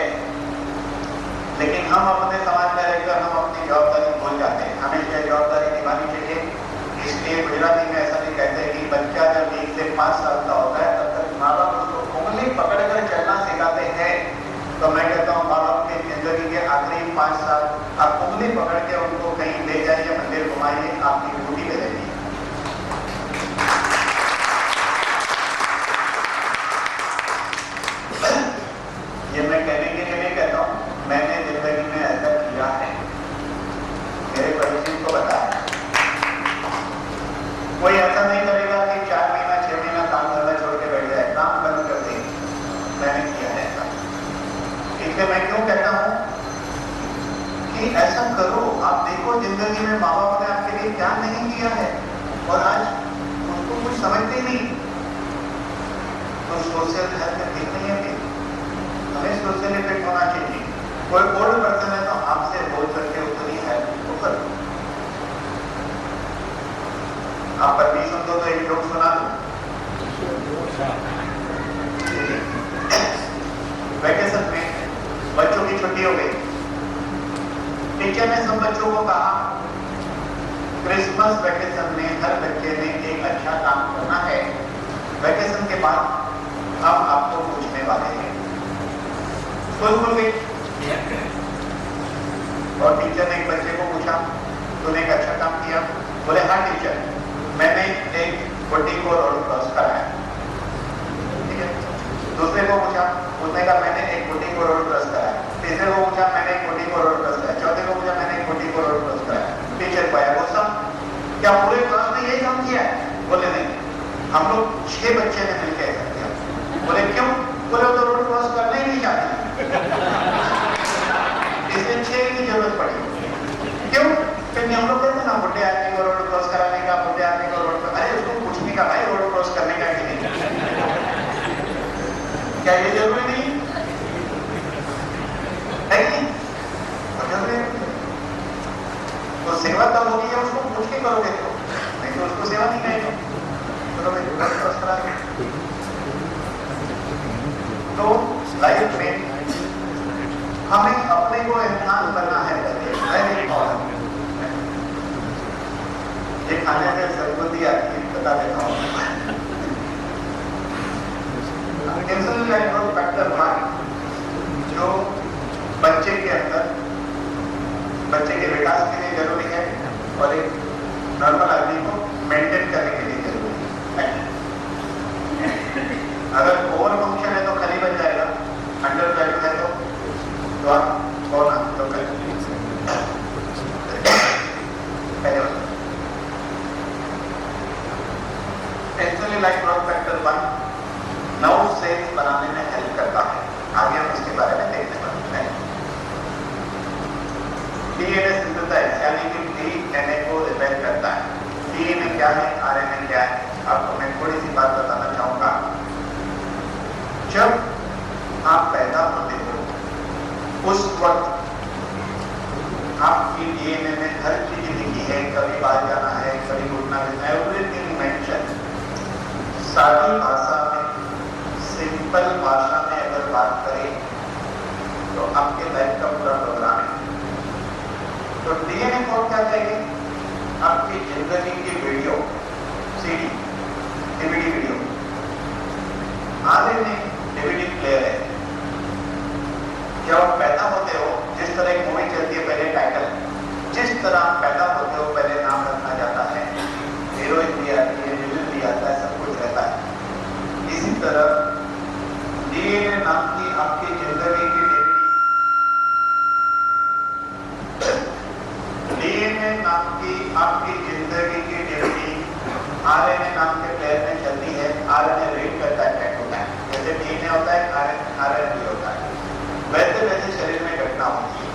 लेकिन हम अपने समाज में रहकर हम अपनी जवाबदारी भूल जाते हैं। हमें यह जवाबदारी निभानी चाहिए। इसलिए गुजराती में ऐसा भी कहते हैं कि बच्चा जब 1 से 5 साल का होता है तब तक माँ बाप उसको उंगली पकड़कर चलना सिखाते हैं। तो मैं कहता हूँ माँ बाप की जिंदगी के आखिरी 5 साल आप उंगली पकड़ के उनको कहीं ले जाइए, मंदिर घुमाइए, आपकी ड्यूटी पे रहिए। ये मैं कहने के लिए नहीं कहता हूँ, मैंने जिंदगी में ऐसा किया है, मेरे परिचित को बताया। कोई ऐसा नहीं करेगा कि 4 महीना 6 महीना काम करना छोड़ के बैठ जाए, काम बंद कर दे। मैंने किया है ऐसा। इसलिए मैं क्यों कहता हूं कि ऐसा करो। आप देखो जिंदगी में माँ बाप ने आपके लिए क्या नहीं किया है और आज उसको कुछ समझते नहीं। तो सोशल हेल्थ ठीक नहीं है, हमें सोशल इफेक्ट होना चाहिए। कोई ओल्ड पर्सन है तो आपसे बोल सकते उतनी हेल्प को करो। दो तो एक जोक सुना दो। वैकेशन में बच्चों की छुट्टी हो गई। टीचर ने सब बच्चों को कहा क्रिसमस वैकेशन में हर बच्चे ने एक अच्छा काम करना है। वैकेशन के बाद हम आपको पूछने वाले हैं। स्कूल खुल गई और टीचर ने एक बच्चे को पूछा तूने एक अच्छा काम किया? बोले हाँ टीचर, मैंने एक बुड्ढी को रोड क्रॉस कराया। ठीक है। दूसरे को पूछा, उसने कहा मैंने एक बुड्ढी को रोड क्रॉस कराया। तीसरे को पूछा मैंने एक बुड्ढी को रोड क्रॉस कराया। चौथे को पूछा मैंने एक बुड्ढी को रोड क्रॉस कराया। टीचर को आया गुस्सा, क्या पूरे क्लास ने यही काम किया है? बोले नहीं, हम लोग 6 बच्चे ने मिलकर ऐसा किया। बोले क्यों? बोले तो रोड क्रॉस करना ही नहीं चाहते, इसलिए 6 की जरूरत पड़ी। क्यों? क्योंकि हम लोग कहते ना बुढ़े आदमी को रोड क्रॉस कराने का, बुढ़े आदमी को रोड, अरे उसको पूछने का भाई रोड क्रॉस करने का कि नहीं, क्या ये जरूरी नहीं है कि तो सेवा तब होगी या उसको पूछ के करोगे तो, नहीं तो उसको सेवा नहीं करेंगे। चलो भाई रोड क्रॉस करा दें। तो लाइफ में हमें अपने को इंसान बनना है। ये खाने से सरबती आती है, बता देता हूँ। इंसुलिन ग्लाइकोज फैक्टर 1 जो बच्चे के अंदर बच्चे के विकास के लिए जरूरी है और एक नॉर्मल आदमी को मेंटेन करने के लिए जरूरी है। अगर ओवर फंक्शन है तो खाली बन जाएगा, अंडर वैल्यू है तो आप कौन तो इंसुलिन ग्लाइकोज फैक्टर 1 नर्व सेल्स बनाने में हेल्प करता है। आगे हम इसके बारे में देखने वाले हैं। डीएनए सिंथेसाइज यानी कि डीएनए को रिपेयर करता है। डीएनए क्या है, आरएनए क्या है, आपको मैं थोड़ी सी बात बताना चाहूंगा। जब आप पैदा होते हो उस वक्त आपकी डीएनए में हर चीज लिखी है, कभी बाहर जाना है, कभी उठना है, एवरीथिंग मेंशन। सादी भाषा में, सिंपल भाषा में अगर बात करें तो आपके लाइफ का पूरा प्रोग्राम है। तो डीएनए कोड क्या कहेंगे? आपकी जिंदगी की video CD, DVD video. RNA DVD player है। जब आप पैदा होते हो, जिस तरह एक मूवी चलती है पहले टाइटल, जिस तरह आप पैदा होते हो पहले नाम रखा जाता है, हीरोइन भी आती है, विलन भी आता है, सब कुछ रहता है। इसी तरह डीएनए नाम की आपकी जिंदगी की डीएनए नाम की आपकी जिंदगी की डीवीडी आरएनए नाम के प्लेयर में चलती है। आरएनए रीड करता है, टैग होता है। जैसे डीएनए होता है, आरएनए भी होता है। वैसे वैसे शरीर में घटना होती है।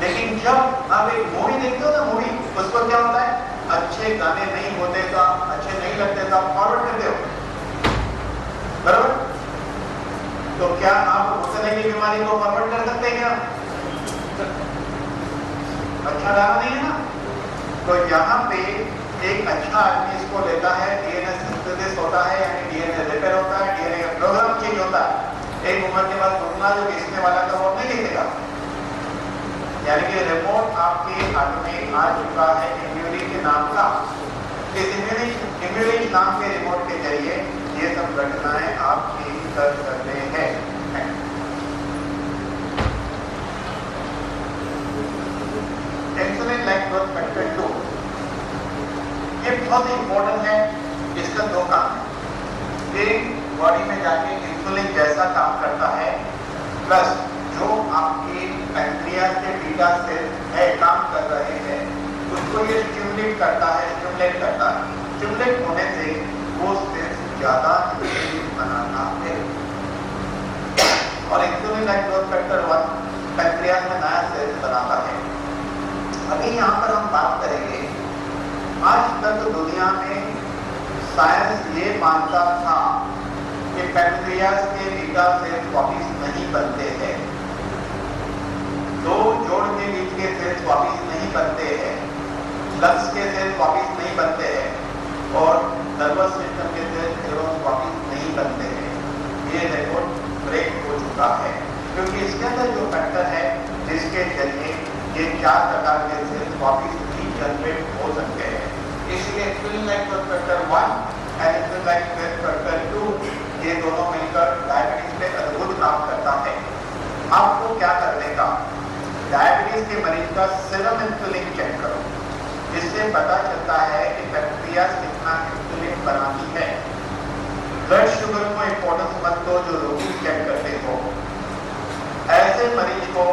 लेकिन जब आप एक मूवी देखते हो ना, मूवी उसको क्या होता है, अच्छे गाने नहीं होते तो, अच्छे नहीं लगते तो आप फॉरवर्ड करते हो, बराबर? तो क्या आप घुटने की बीमारी को फॉरवर्ड कर सकते हैं क्या? अच्छा गाना नहीं है ना। तो यहाँ पे एक अच्छा आदमी इसको लेता है, डीएनए सिंथेसिस होता है, यानी डीएनए रिपेयर होता है, डीएनए का प्रोग्राम चेंज होता है। एक उम्र के बाद घुटना जो घिसने वाला था वो नहीं घिसेगा। यानी कि रिमोट आपके हाथ में आ चुका है इम्यूनिटी के नाम का। इस इम्यूनिटी नाम के रिमोट के जरिए ये सब घटनाएं आपकी कर सकते हैं। इंसुलिन ग्लाइकोज फैक्टर 2 ये बहुत इंपॉर्टेंट है। इसका 2 काम है। एक बॉडी में जाके इंसुलिन जैसा काम करता है, प्लस जो आपकी पैंक्रियास के बीटा सेल है काम कर रहे हैं उसको ये स्टिमुलेट करता है। स्टिमुलेट होने से वो सेल्स ज्यादा इंसुलिन बनाता है। और इंसुलिन ग्लाइकोज फैक्टर 1 पैंक्रियास में नया सेल्स बनाता है। अभी यहाँ पर हम बात करेंगे, आज तक दुनिया में साइंस ये मानता था कि पैंक्रियास के बीटा सेल्स वापिस नहीं बनते हैं, 2 जोड़ के बीच के सेल्स वापिस नहीं बनते हैं, लंग्स के सेल्स वापिस नहीं बनते हैं, और insulin like growth factor 1 and insulin like growth factor 2, ये दोनों मिलकर डायबिटीज पे अद्भुत काम करता है। आपको क्या करने का, डायबिटीज के मरीज का सीरम इंसुलिन चेक करो, जिससे पता चलता है कि पैंक्रियाज कितना इंसुलिन बनाती है। ब्लड शुगर को इंपॉर्टेंस मत दो जो रोगी चेक करते हो। ऐसे मरीज को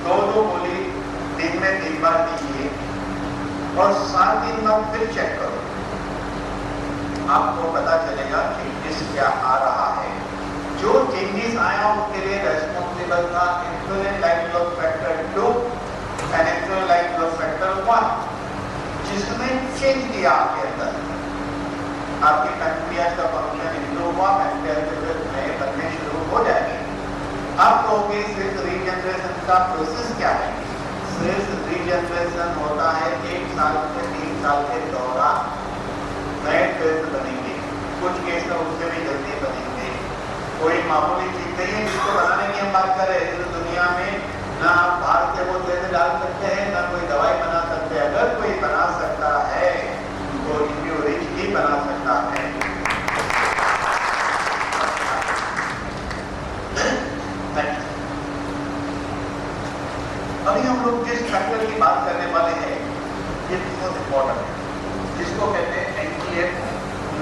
2-2 गोली दिन में 3 बार दीजिए और 7 दिन बाद फिर चेक करो, आपको पता चलेगा चेंजेस क्या आ रहा है। जो चेंजेस आया उसके लिए रेस्पॉन्सिबल था insulin like growth factor 2 and insulin like growth factor 1, जिसने चेंज किया आपके अंदर। आपकी पैंक्रियाज का फंक्शन इंप्रूव हुआ, पैंक्रियाज के फिर नए बनने शुरू हो जाएंगे। आप कहोगे सेल्स रीजनरेशन का प्रोसेस क्या है? सेल्स रीजनरेशन होता है 1 साल से 3 साल के दौरान नए सेल्स बनेंगे, कुछ केस में उससे भी जल्दी बनेंगे। कोई मामूली चीज नहीं है जिसको बनाने की हम बात कर रहे हैं। इस दुनिया में ना आप बाहर से वो सेल्स डाल सकते हैं, ना कोई दवाई बना सकते हैं। अगर कोई बना सकता है तो इम्यूरिच ही बना सकता है। अभी हम लोग जिस फैक्टर की बात करने वाले हैं ये बहुत इंपॉर्टेंट है, जिसको कहते हैं NGF,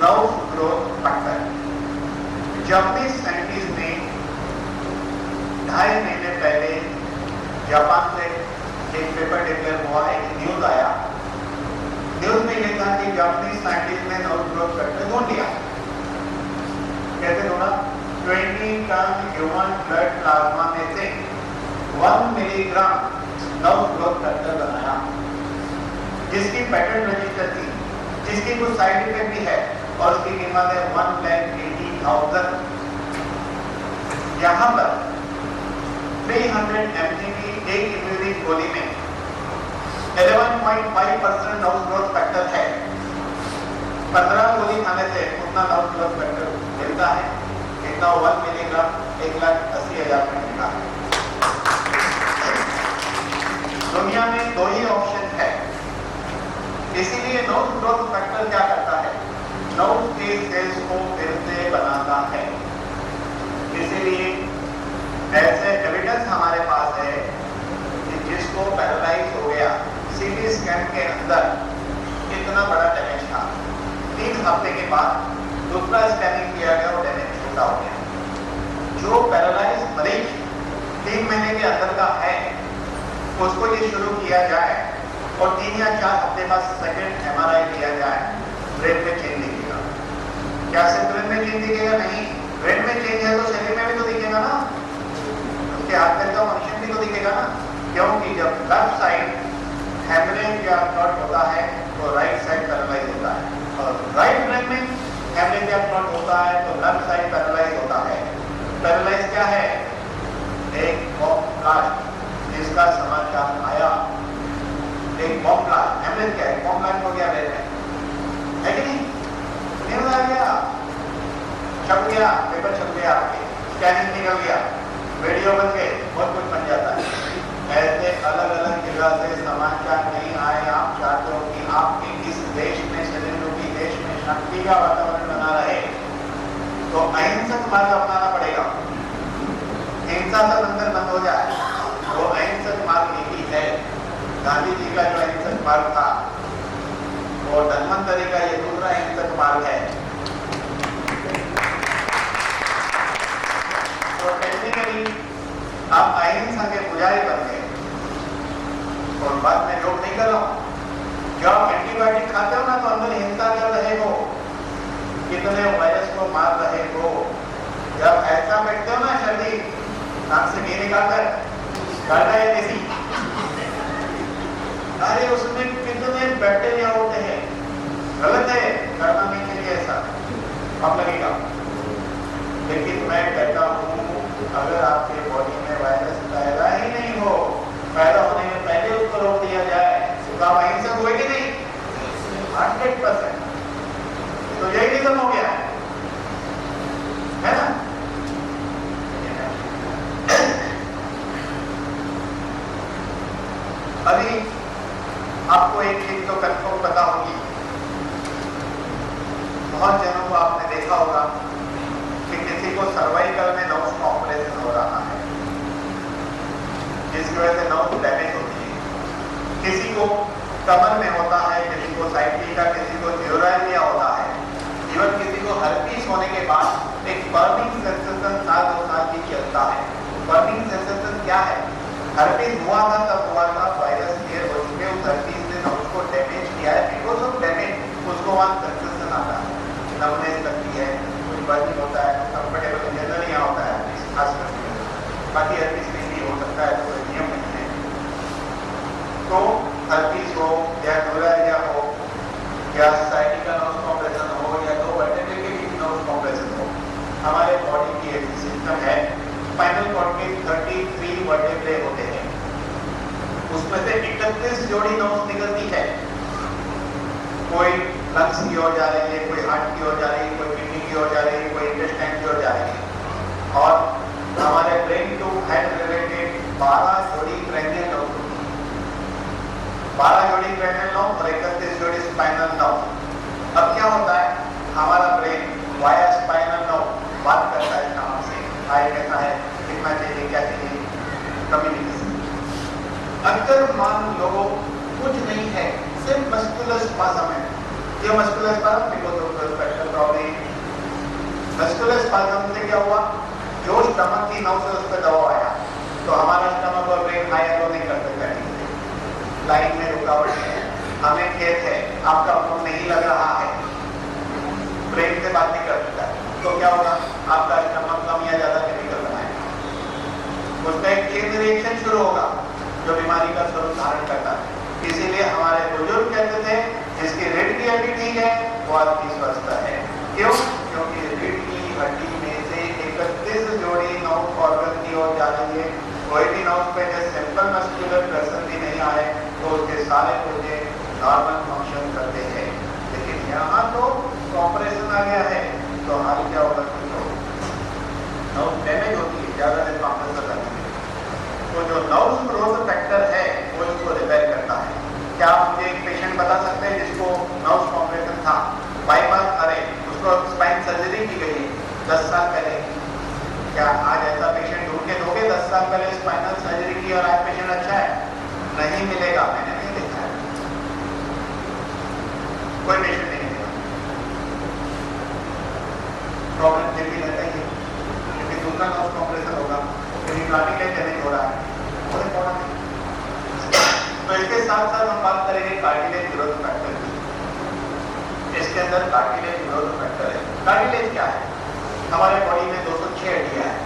nerve growth factor. Japanese scientist ने 2.5 महीने पहले जापान से एक पेपर डिक्लेयर हुआ, एक न्यूज आया। न्यूज में यह था कि जापानीज साइंटिस्ट ने नर्व ग्रोथ फैक्टर ढूंढ लिया। कैसे ढूंढा? 20 टन ह्यूमन ब्लड प्लाज्मा में से 1 मिलीग्राम नर्व ग्रोथ फैक्टर बनाया, जिसकी पेटेंट रजिस्टर थी, जिसकी कुछ साइड इफेक्ट भी है और उसकी कीमत है 1,80,000। यहां पर 300 mg की एक इम्यूनिक गोली में 11.5% नर्व ग्रोथ फैक्टर है। 15 गोली खाने से उतना नर्व ग्रोथ फैक्टर मिलता है, कितना? 1 मिलीग्राम 1,80,000 में मिलता है। दुनिया में 2 ही ऑप्शन है, इसीलिए नर्व ग्रोथ फैक्टर क्या करता है? नर्व के सेल्स को फिर से बनाता है। इसीलिए ऐसे एविडेंस हमारे पास है कि जिसको पैरालाइज हो गया, सीटी स्कैन के अंदर इतना बड़ा डैमेज था, 3 हफ्ते के बाद दूसरा स्कैनिंग किया गया, वो डैमेज छोटा हो गया। जो पैरालाइज मरीज 3 महीने के अंदर का है, उसको ये शुरू किया जाए और 3 या 4 हफ्ते बाद सेकंड MRI किया जाए, ब्रेन में चेंज दिखेगा। क्या सिर्फ ब्रेन में चेंज दिखेगा? नहीं, ब्रेन में चेंज है तो शरीर में भी तो दिखेगा ना, उसके हाथ पैर का फंक्शन भी तो दिखेगा ना। क्योंकि जब लेफ्ट साइड हेमरेज या क्लॉट होता है तो राइट साइड पैरालाइज होता है, और राइट ब्रेन में हेमरेज या क्लॉट होता है तो लेफ्ट साइड पैरालाइज होता है। पैरालाइज क्या है? एक बॉम्ब ब्लास्ट जिसका समाचार आया, एक बॉम्ब ब्लास्ट। हेमरेज क्या है? बॉम्ब ब्लास्ट हो गया ब्रेन में, है कि नहीं? न्यूज आ गया, छप गया, पेपर छप गया, आपके स्कैनिंग निकल गया, वीडियो बन गए, बहुत कुछ बन जाता है। ऐसे अलग अलग जगह से समाचार नहीं आए। आप चाहते हो कि आपके इस देश में, शरीरों देश में शांति का वातावरण बना रहे तो अहिंसक मार्ग अपनाना पड़ेगा। हिंसा से बंधन बंद हो जाए, वो अहिंसक मार्ग एक ही है। गांधी जी का जो अहिंसक मार्ग था, वो धन्वंतरी का ये दूसरा अहिंसक मार्ग है। तो टेक्निकली आप अहिंसा के पुजारी बन गए। और बात मैं जोक नहीं कर रहा हूं, जब आप एंटीबायोटिक खाते हो ना तो अंदर हिंसा कर रहे हो, कितने वायरस को मार रहे हो। जब ऐसा बैठते हो ना, सर्दी नाक से घी निकालकर गाड़ा है देसी, अरे उसमें कितने बैक्टीरिया होते हैं। गलत है, करना नहीं चाहिए ऐसा, अब लगेगा। लेकिन मैं कहता हूं अगर आपके बॉडी में वायरस पैदा ही नहीं हो, पैदा होने में पहले उसको रोक दिया जाए तो आप अहिंसक हुए कि नहीं? 100%। तो यही रीजन हो गया है ना? अभी आपको एक चीज तो कंफर्म पता होगी बहुत जनों को आपने देखा होगा कि किसी को सर्वाइकल में नर्व का ऑपरेशन हो रहा है, जिसकी वजह से नर्व डैमेज होती है। किसी को कमर में होता है, किसी को साइटिका, किसी को न्यूरालजिया होता है, इवन किसी को हर्पीस होने के बाद एक बर्निंग सेंसेशन साल 2 साल की चलता है। बर्निंग सेंसेशन क्या है? हर्पीस हुआ था तब हुआ था, वायरस क्लियर हो चुके, उस हर्पीस ने नर्व को डैमेज किया है, बिकॉज ऑफ डैमेज उसको वहां सेंसेशन आता है, नर्वनेस लगती है, कुछ बर्निंग होता है, कंफर्टेबल जनरल यहाँ होता है खास करके, बाकी हर्पीस में भी हो सकता है, तो नियम नहीं है। तो हर्पीस हो या न्यूरालजिया हो या साइटिका नर्व कॉम्प्रेशन हो या तो वर्टेब्रे के बीच नर्व कॉम्प्रेशन हो, हमारे बॉडी की एक सिस्टम है, स्पाइनल कॉर्ड के 33 वर्टेब्रे होते हैं, उसमें से 31 जोड़ी नर्व निकलती है। कोई लंग्स की ओर जा रही है, कोई हार्ट की ओर जा रही है, कोई किडनी की ओर जा रही है, कोई इंटेस्टाइन की ओर जा रही है। और हमारे ब्रेन टू हेड रिलेटेड 12 जोड़ी क्रैनियल नर्व होती है, 12 जोड़ी क्रैनियल नर्व और 31 जोड़ी स्पाइनल नर्व। अब क्या होता है, हमारा ब्रेन वाया स्पाइनल नर्व बात करता है काम से, हाय कैसा है, कितना चाहिए, क्या चाहिए, कम्युनिकेशन। अगर मान लो कुछ नहीं है, सिर्फ मस्कुलर स्पाज्म है, ये muscular spasm because of special problem. Muscular spasm से क्या हुआ, जो स्टमक की नर्व से उस पर दबाव आया, तो हमारा स्टमक और ब्रेन हाई लो नहीं कर सकता, लाइन में रुकावट है, हमें खेत है, आपका फोन नहीं लग रहा है, ब्रेन से बात नहीं कर सकता, तो क्या होगा, आपका स्टमक कम या ज्यादा केमिकल बनाएगा, उसका एक चेन रिएक्शन शुरू होगा जो बीमारी का स्वरूप धारण करता है। इसीलिए हमारे बुजुर्ग कहते थे जिसकी रीढ़ की हड्डी ठीक है वो आदमी स्वस्थ है। क्यों? क्योंकि रीढ़ की हड्डी में से 31 जोड़ी नर्व ऑर्गन की ओर जा रही है, कोई भी नर्व पे सिंपल मस्कुलर प्रेशर भी नहीं आए तो उसके सारे पुर्जे नॉर्मल फंक्शन करते हैं। लेकिन यहाँ तो ऑपरेशन आ गया है तो हाल क्या होगा, नर्व डैमेज होती है, ज्यादा देर ऑपरेशन लगती है, तो जो नर्व ग्रोथ फैक्टर है वो इसको रिपेयर करता है। क्या आप मुझे एक पेशेंट बता सकते हैं जिसको नर्व कॉम्प्रेशन था, बाईपास, अरे उसको स्पाइन सर्जरी की गई 10 साल पहले, क्या आज ऐसा पेशेंट ढूंढ के दोगे 10 साल पहले स्पाइनल सर्जरी की और आज पेशेंट अच्छा है? नहीं मिलेगा, मैंने नहीं देखा है, कोई पेशेंट नहीं मिलेगा। प्रॉब्लम फिर भी रहता ही है, क्योंकि दूसरा नर्व कॉम्प्रेशन होगा, क्योंकि कार्टिलेज डैमेज हो रहा है, कोई प्रॉब्लम नहीं। तो इसके साथ साथ हम बात करेंगे कार्टिलेज ग्रोथ फैक्टर की। इसके अंदर कार्टिलेज ग्रोथ फैक्टर है। कार्टिलेज क्या है? हमारे बॉडी में 206 हड्डियां हैं,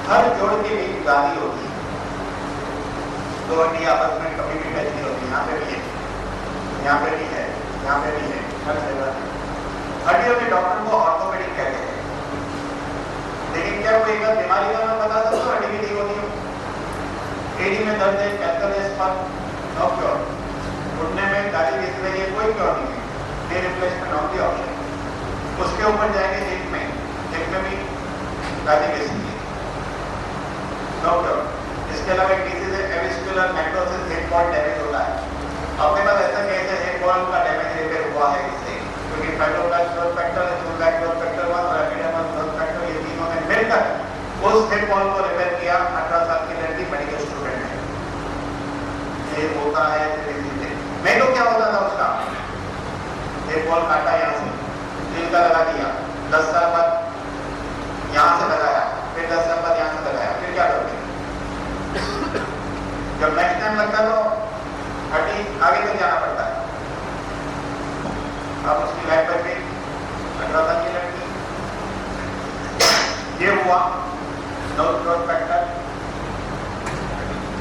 हर जोड़ के बीच गाली होती है, दो हड्डियां आपस में कभी भी टच नहीं होती, यहाँ पे भी है, यहाँ पे भी है, यहाँ पे भी है, हर जगह है। हड्डियों के डॉक्टर को ऑर्थोपेडिक कहते हैं, लेकिन क्या कोई एक बीमारी का मैं बता सकता हूँ हड्डी की ठीक होती है? एडी में दर्द है, कैंसर है, स्पन, नो क्योर, घुटने में गाली दिख रही है, कोई क्योर नहीं है, knee replacement of the option. उसके ऊपर जाएंगे हिप में भी गाली दिख रही है, नो क्योर। इसके अलावा एक डिजीज है एविस्कुलर नेक्रोसिस, हिप बॉल डैमेज होता है। अपने पास ऐसा केस है हिप बॉल का डैमेज रिपेयर हुआ है इससे, क्योंकि fibroblast growth factor, smooth growth factor 1 और एपिडर्मल ग्रोथ फैक्टर, ये तीनों ने मिलकर उस हिप बॉल को रिपेयर किया। 18 साल की लड़की मेडिकल स्टूडेंट है, ये होता है नहीं तो क्या होता था उसका, हिप बॉल काटा यहाँ से, दिल का लगा दिया, 10 साल बाद यहाँ से लगाया, फिर 10 साल बाद यहाँ से लगाया, फिर क्या करोगे? जब नेक्स्ट टाइम लगता है तो हड्डी आगे तक जाना पड़ता है। अब उसकी लाइफ बच गई, 18 साल की लड़की। ये हुआ नर्व ग्रोथ फैक्टर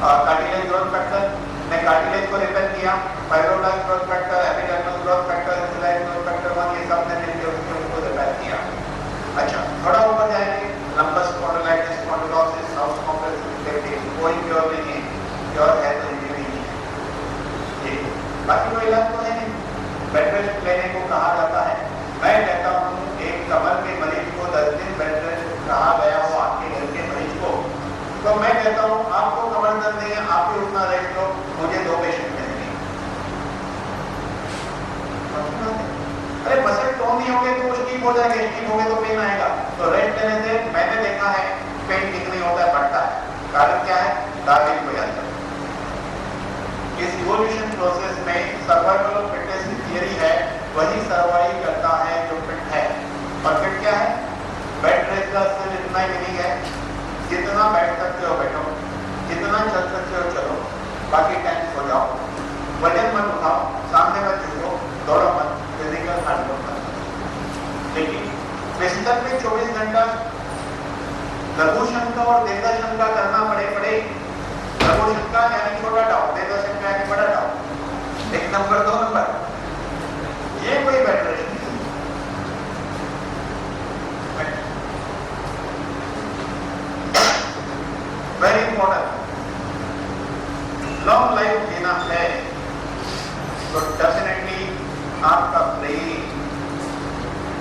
और कार्टिलेज ग्रोथ फैक्टर ने कार्टिलेज को रिपेयर किया। Fibroblast growth factor, epidermal growth factor, insulin growth factor 1, ये सब ने मिलकर उसको रिपेयर किया। अच्छा, थोड़ा ऊपर जाएंगे, लंबस स्पॉन्डिलाइटिस, स्पॉन्डिलोसिस, हाउस कॉम्प्लेक्स, कोई क्योर नहीं है, क्योर है तो इंजरी नहीं है, ये बाकी कोई इलाज तो है नहीं। बेड रेस्ट लेने को कहा जाता है। मैं कहता हूँ एक कमर के मरीज को 10 दिन बेड रेस्ट कहा गया हो आपके घर के मरीज को, तो मैं कहता हूँ आपको कमर दर्द नहीं है, आप ही उतना रेस्ट लो, मुझे 2 पेशेंट मिलेंगे। अरे स्टीप हो जाएगा, स्टीप हो गए तो पेन आएगा। तो रेस्ट लेने से मैंने देखा है पेन ठीक नहीं होता है, बढ़ता है। कारण क्या है? डार्विन को याद करो। इस इवोल्यूशन प्रोसेस में सर्वाइवल ऑफ फिटनेस की थियरी है, वही सर्वाइव करता है जो फिट है। और फिट क्या है? बेड रेस्ट का सिर्फ इतना ही मीनिंग है, जितना बैठ सकते हो बैठो, जितना चल सकते हो चलो, बाकी टेंस हो जाओ, वजन मत उठाओ, सामने मत झुको, दौड़ो मत, फिजिकल हार्डवर्क मत। लेकिन बिस्तर में 24 घंटा लघु शंका और दीर्घ शंका करना पड़े। लघु शंका यानी छोटा डाउट, दीर्घ शंका यानी बड़ा डाउट, 1 नंबर 2 नंबर, ये कोई बेड रेस्ट नहीं। वेरी इंपॉर्टेंट, लॉन्ग लाइफ जीना है तो डेफिनेटली आपका ब्रेन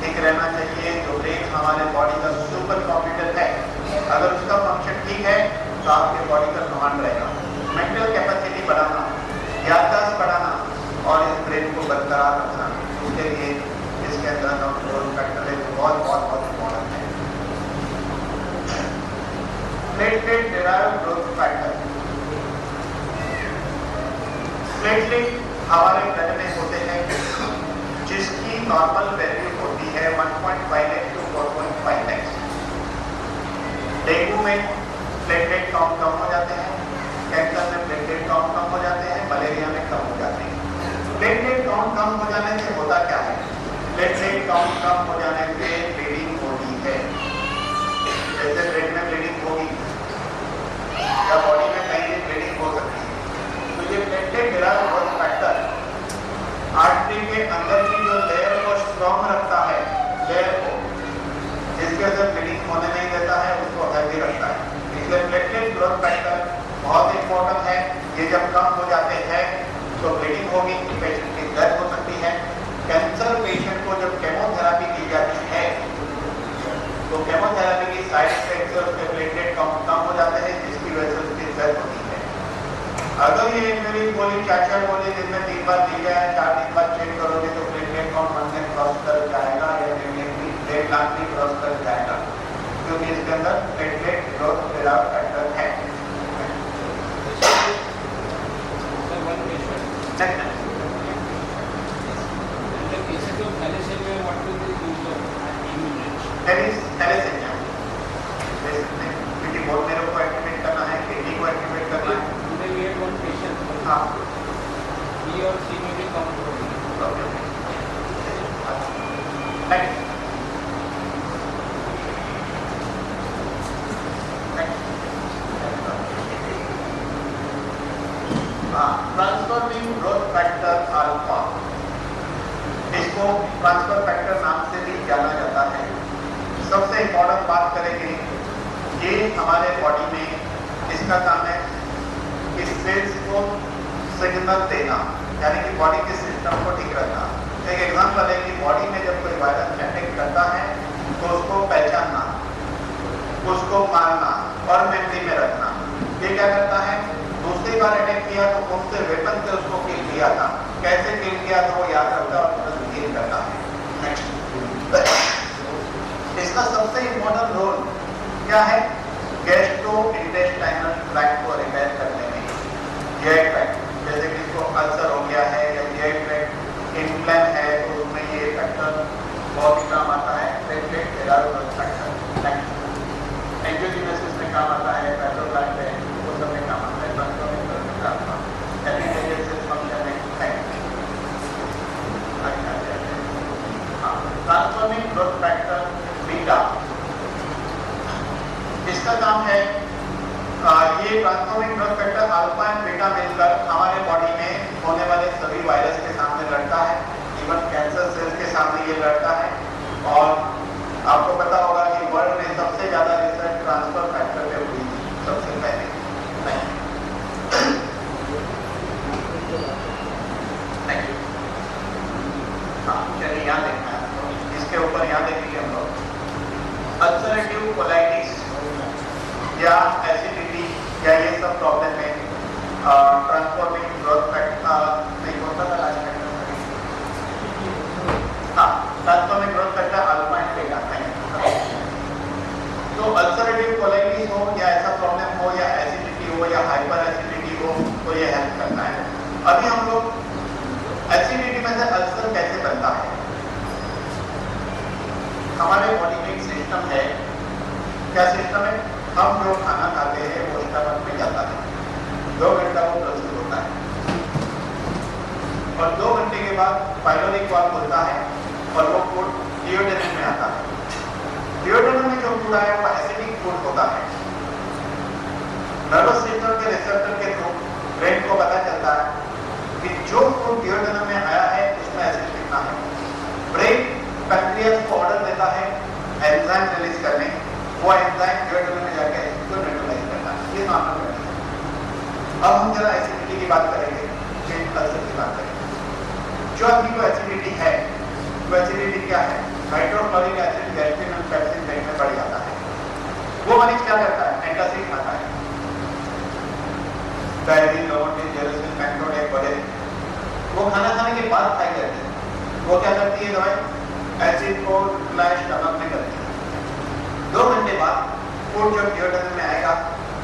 ठीक रहना चाहिए। जो ब्रेन हमारे बॉडी का सुपर कंप्यूटर है, अगर उसका फंक्शन ठीक है तो आपके बॉडी का कमांड रहेगा। मेंटल कैपेसिटी बढ़ाना, याददाश्त बढ़ाना और इस ब्रेन को बरकरार रखना, उसके लिए इसके अंदर हम ग्रोथ फैक्टर है जो बहुत इंपॉर्टेंट है। Platelet derived growth factor, platelet हमारे ब्लड में होते हैं जिसकी नॉर्मल वैल्यू होती है 1.5 to 4.5 डेंगू में प्लेटलेट काउंट कम हो जाते हैं, कैंसर में प्लेटलेट काउंट कम हो जाते हैं, मलेरिया में कम हो जाते हैं। प्लेटलेट काउंट कम हो जाने से होता क्या है? प्लेटलेट काउंट कम हो जाने से ब्लीडिंग होती है। जैसे ब्रेन में ब्लीडिंग होगी या बॉडी में कहीं भी ब्लीडिंग हो सकती है। तो ये platelet derived growth factor artery के अंदर की जो लेयर को स्ट्रॉन्ग रखता है, लेयर को, जिसके अंदर ब्लीडिंग होने नहीं देता है, उसको हेल्दी रखता है। इसलिए प्लेटलेट ग्रोथ फैक्टर बहुत इंपॉर्टेंट है। ये जब कम हो जाते हैं तो ब्लीडिंग होगी, पेशेंट की डेथ हो सकती है। कैंसर पेशेंट को जब केमोथेरेपी दी जाती है तो केमोथेरेपी की साइड इफेक्ट से उसके प्लेटलेट काउंट कम हो जाते हैं, जिसकी वजह से उसकी डेथ होती है। अगर ये मेरी गोली 4 गोली दिन में 3 बार दी जाए, 4 दिन बाद चेक करोगे तो प्लेटलेट काउंट 1 लाख क्रॉस कर जाएगा या 1.5 लाख भी क्रॉस कर जाएगा, क्योंकि इसके अंदर प्लेटलेट ग्रोथ डिराइव्ड फैक्टर है। थैलेसेमिया क्योंकि बहुत मेरे को एक्टिवेट करना है, किडनी को एक्टिवेट करना है। हाँ, B और C में भी काउंट होगी। ट्रांसफॉर्मिंग ग्रोथ फैक्टर अल्फा, इसको ट्रांसफर फैक्टर नाम से भी जाना जाता है। सबसे इंपॉर्टेंट बात करेंगे, ये हमारे बॉडी में इसका काम है कि सेल्स को सिग्नल देना, यानी कि बॉडी के सिस्टम को ठीक रखना। एक एग्जांपल है कि बॉडी में जब कोई वायरस अटैक करता है तो उसको पहचानना, उसको मारना और मेमोरी में रखना। ये क्या करता है? दूसरी बार अटैक किया तो कौन से वेपन से उसको किल किया था, कैसे किल किया था वो याद रखता है और तुरंत किल करता है। इसका सबसे इंपॉर्टेंट रोल क्या है? गैस्ट्रो इंटेस्टाइनल ट्रैक्ट को रिपेयर करने में। जीआई ट्रैक्ट, जैसे कि इसको अल्सर हो गया है या जीआई ट्रैक्ट इन्फ्लेम है तो उसमें ये फैक्टर बहुत ही काम आता है। Platelet derived growth factor angiogenesis में काम आता है, फाइब्रोब्लास्ट है, वो सब में काम आता है। Transforming growth factor epithelial function है। ट्रांसफॉर्मिंग ग्रोथ फैक्टर बीटा, इसका काम है ये transforming growth factor alpha and beta मिलकर हमारे बॉडी में होने वाले सभी वायरस के सामने लड़ता है, इवन कैंसर सेल्स के सामने ये लड़ता है। और आपको पता होगा कि वर्ल्ड में सबसे ज्यादा रिसर्च ट्रांसफर फैक्टर पे हुई थी सबसे पहले। नहीं, हाँ चलिए यहाँ देखना है, इसके ऊपर यहाँ देखेंगे हम लोग। अल्सरेटिव कोलाइटिस या एसिडिटी या ये सब प्रॉब्लम में ट्रांसफॉर्मिंग ग्रोथ फैक्टर नहीं होता था लास्ट फैक्टर। हाँ, ट्रांसफॉर्मिंग ग्रोथ फैक्टर अल्फा अभी हम लोग एसिडिटी में से अल्सर कैसे बनता है। हमारे बॉडी में एक सिस्टम है, क्या सिस्टम है, हम जो खाना खाते हैं वो स्टमक में जाता है, 2 घंटा वो प्रस्तुत होता है और 2 घंटे के बाद पाइलोरिक वाल्व खुलता है और वो फूड डिओडेनम में आता है। डिओडेनम में जो फूड आया वो एसिडिक फूड होता है। नर्वस सिस्टम के रिसेप्टर के थ्रू ब्रेन को पता चलता है कि जो फूड डिओडेनम में आया है उसमें एसिड कितना है। ब्रेन पैंक्रियास को ऑर्डर देता है एंजाइम रिलीज करने, वो एंजाइम डिओडेनम में जाके एसिड को न्यूट्रलाइज करता है। ये नॉर्मल है। अब हम जरा एसिडिटी की बात करेंगे, फिर अल्सर की बात करेंगे। जो आदमी को एसिडिटी है, वो एसिडिटी क्या है, हाइड्रोक्लोरिक एसिड गैस्ट्रिन और पेप्सिन पेट में बढ़ जाता है। वो मरीज क्या करता है, एंटासिड खाता है, डायरिया, लोमोटिस, जेरोसिन, मैक्रोडेक वगैरह। वो खाना खाने के बाद खाई जाती है। वो क्या करती है दवाई, एसिड को न्यूट्रलाइज स्टमक में करती है। 2 घंटे बाद फूड जब डिओडेनम में आएगा,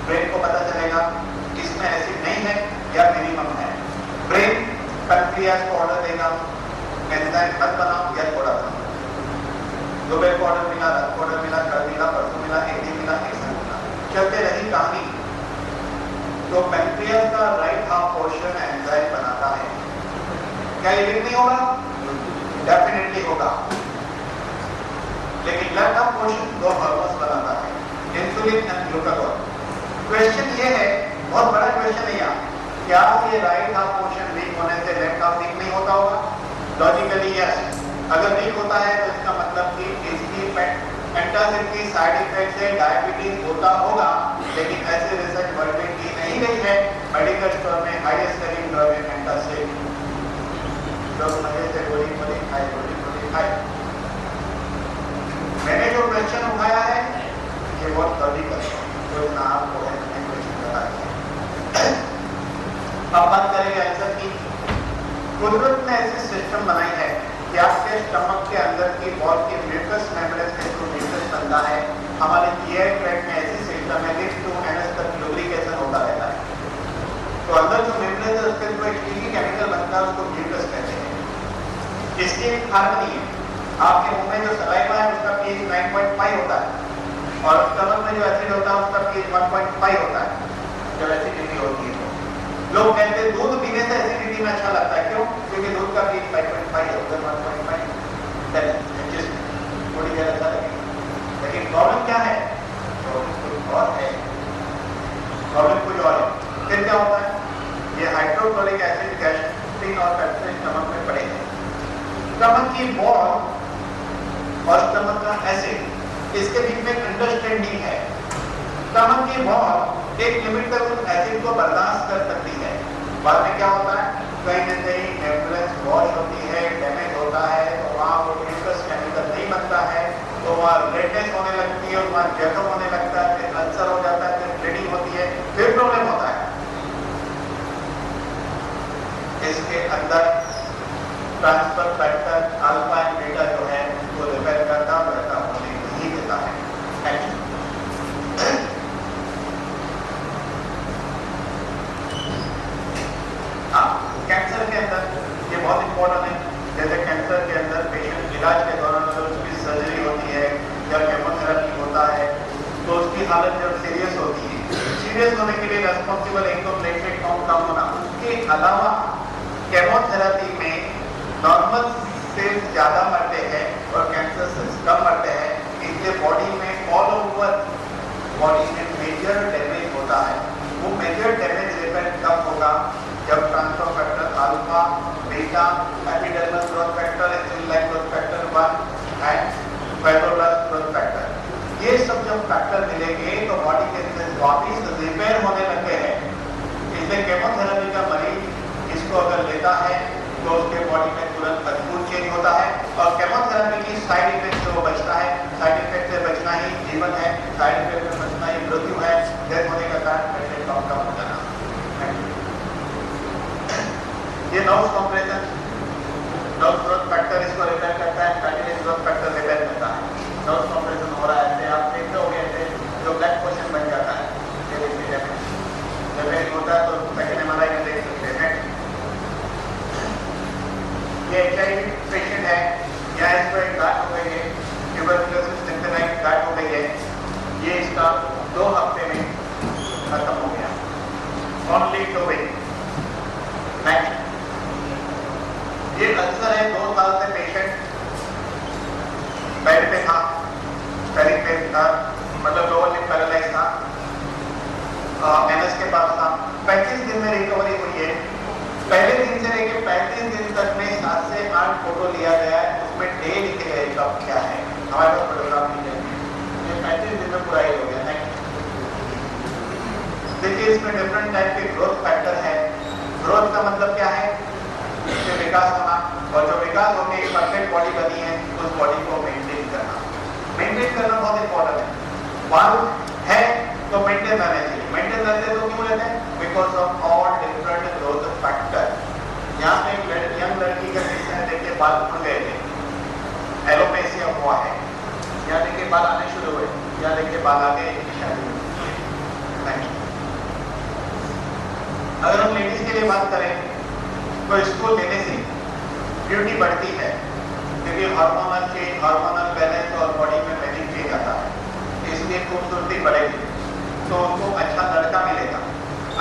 ब्रेन को पता चलेगा इसमें एसिड नहीं है या मिनिमम है। ब्रेन पैंक्रियास को ऑर्डर देगा एंजाइम मत बनाओ या थोड़ा बनाओ। दोपहर को ऑर्डर मिला, रात को ऑर्डर मिला, कल मिला, परसों मिला, एक दिन मिला, एक साल मिला, चलते रही कहानी। तो पैंक्रियास का राइट हाफ पोर्शन एंजाइम बनाता है। क्या ये नहीं होगा, डेफिनेटली होगा। लेकिन लेफ्ट हाफ पोर्शन 2 हार्मोन्स बनाता है, इंसुलिन एंड ग्लूकागॉन। क्वेश्चन ये है, बहुत बड़ा क्वेश्चन है यहाँ, क्या ये राइट हाफ पोर्शन वीक होने से लेफ्ट हाफ वीक नहीं होता होगा? Logically yes. अगर वीक होता है तो इसका मतलब कि इसकी एंटासिड की साइड इफेक्ट से डायबिटीज होता होगा, लेकिन ऐसे रिसर्च वर्ल्ड में की नहीं गई है। मेडिकल स्टोर में हाईएस्ट सेलिंग ड्रग है एंटासिड। लोग मजे से गोली खाए। मैंने जो क्वेश्चन उठाया है ये बहुत लॉजिकल है, कोई ना आपको है क्वेश्चन बता दिया। अब बात करेंगे आंसर की। कुदरत ने ऐसी सिस्टम बनाई है कि आपके स्टमक के अंदर की वॉल की म्यूकस मेम्ब्रेन के थ्रू म्यूकस बनता है। हमारे जीआई ट्रैक्ट में ऐसी सिस्टम है लिप्स टू एनस तक लुब्रिकेशन होता रहता है। तो अंदर जो मेम्ब्रेन है उसके थ्रू एक स्टिकी केमिकल बनता है, उसको म्यूकस कहते हैं। इसकी एक हार्मनी है। आपके मुंह में जो सलाइवा है उसका पीएच 9.5 होता है और स्टमक में जो एसिड होता है उसका पीएच 1.5 होता है जब एसिडिटी होती है। लोग कहते हैं दूध पीने से एसिडिटी में अच्छा लगता है, क्यों? क्योंकि दूध का पीएच 5.5 है, उधर 1.5 थोड़ी देर अच्छा लगेगा। लेकिन प्रॉब्लम क्या है, प्रॉब्लम कुछ और है। फिर क्या होता है, ये हाइड्रोक्लोरिक एसिड गैस्ट्रिन और पेप्सिन स्टमक में पड़े हैं। स्टमक की वॉल और स्टमक का एसिड, इसके बीच में अंडरस्टैंडिंग है। स्टमक की वॉल एक लिमिट तक उस एसिड को बर्दाश्त कर सकती है। बाद में क्या होता है, कहीं न कहीं मेम्ब्रेन वॉश होती है, डैमेज होता है, तो वहाँ वो म्यूकस केमिकल नहीं बनता है, तो वहाँ रेडनेस होने लगती है, वहाँ जख्म होने लगता है, फिर अल्सर हो जाता है, फिर ब्लीडिंग होती है, फिर प्रॉब्लम होता है। इसके अंदर transfer factor alpha and beta जो है वो रिपेयर करता रहता होने नहीं देता है। कैंसर के अंदर ये बहुत इंपॉर्टेंट है। जैसे कैंसर के अंदर पेशेंट इलाज के दौरान अगर उसकी सर्जरी होती है या केमोथेरेपी होता है तो उसकी हालत जब सीरियस होती है, सीरियस होने के लिए रेस्पॉन्सिबल एक तो प्लेटलेट काउंट कम होना, उसके अलावा केमोथेरेपी में नॉर्मल से ज्यादा मरते हैं और कैंसर से कम मरते हैं। इसलिए बॉडी में ऑल ओवर बॉडी में मेजर डैमेज होता है। वो मेजर डैमेज रिपेयर कब होगा, जब transfer factor alpha, beta, epidermal growth factor, insulin growth factor 1 and fibroblast growth factor, ये सब जब फैक्टर मिलेंगे तो बॉडी के अंदर वापिस रिपेयर होने लगते हैं। इसलिए केमोथेरेपी का मरीज इसको अगर लेता है तो उसके बॉडी में तुरंत मजबूत चेंज होता है और केमोथेरेपी की साइड इफेक्ट से वो बचता है। साइड इफेक्ट से बचना ही जीवन है, साइड इफेक्ट से बचना ही मृत्यु है। डेथ होने का कारण प्लेटलेट काउंट कम हो जाना। ये nerve compression, nerve growth factor इसको रिपेयर करता है, कार्डियक ग्रोथ फैक्टर रिपेयर करता है। नर्व कंप्रेशन हो रहा है, ऐसे आप देखते होंगे ऐसे जो ब्लैक पोर्शन बन जाता है, जब होता है तो सेकंड एमआरआई में देख सकते हैं। 2 हफ्ते में खत्म हो गया, ओनली 2 वीक। नेक्स्ट, ये अल्सर है, 2 साल से पेशेंट बेड पे था, मतलब लोअर लिम्ब पैरालाइज था, एमएस के पास था। 35 दिन में रिकवरी हुई है। पहले दिन से लेकर 35 दिन तक में 7 से 8 फोटो लिया गया है, उसमें डे लिखे गए कब क्या है, हमारे पास फोटोग्राफ नहीं है। ये 35 दिन में पूरा ही हो गया। देखिए इसमें डिफरेंट टाइप के ग्रोथ फैक्टर है। ग्रोथ का मतलब क्या है, इससे विकास होना, और जो विकास होकर एक परफेक्ट बॉडी बनी है उस बॉडी को मेंटेन करना। मेंटेन करना बहुत इंपॉर्टेंट है। बाल है तो मेंटेन रहने चाहिए। मेंटेन रहते तो क्यों रहते हैं? Because of all different growth factor. यहाँ पे एक यंग लड़की का केस है, देखिए बाल उड़ गए थे, एलोपेशिया हुआ है, यहाँ देखिए बाल आने शुरू हुए, यहाँ देखिए बाल आ गए, शादी। अगर हम लेडीज के लिए बात करें तो इसको लेने से ब्यूटी बढ़ती है, क्योंकि हार्मोनल चेंज, हार्मोनल बैलेंस और बॉडी में मैजिक चेंज आता है, इसलिए खूबसूरती बढ़ेगी। तो उनको अच्छा लड़का मिलेगा,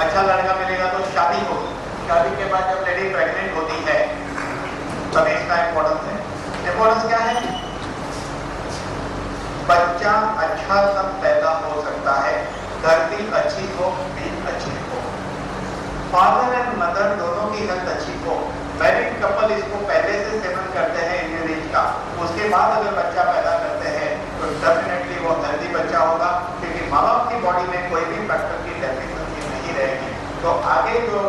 अच्छा लड़का मिलेगा तो शादी होगी। शादी के बाद जब लेडी प्रेग्नेंट होती है तब इसका इम्पोर्टेंस है। इम्पोर्टेंस क्या है? बच्चा अच्छा तब पैदा हो सकता है, धरती अच्छी हो, बीज अच्छी हो, फादर एंड मदर दोनों की हेल्थ अच्छी हो। मैरिड कपल इसको पहले से सेवन करते हैं इंडियन एज का, उसके बाद अगर बच्चा पैदा करते हैं तो डेफिनेटली वो हेल्दी बच्चा होगा, क्योंकि माँ बाप की बॉडी में कोई भी फैक्टर की डेफिशिएंसी नहीं रहेगी। तो आगे जो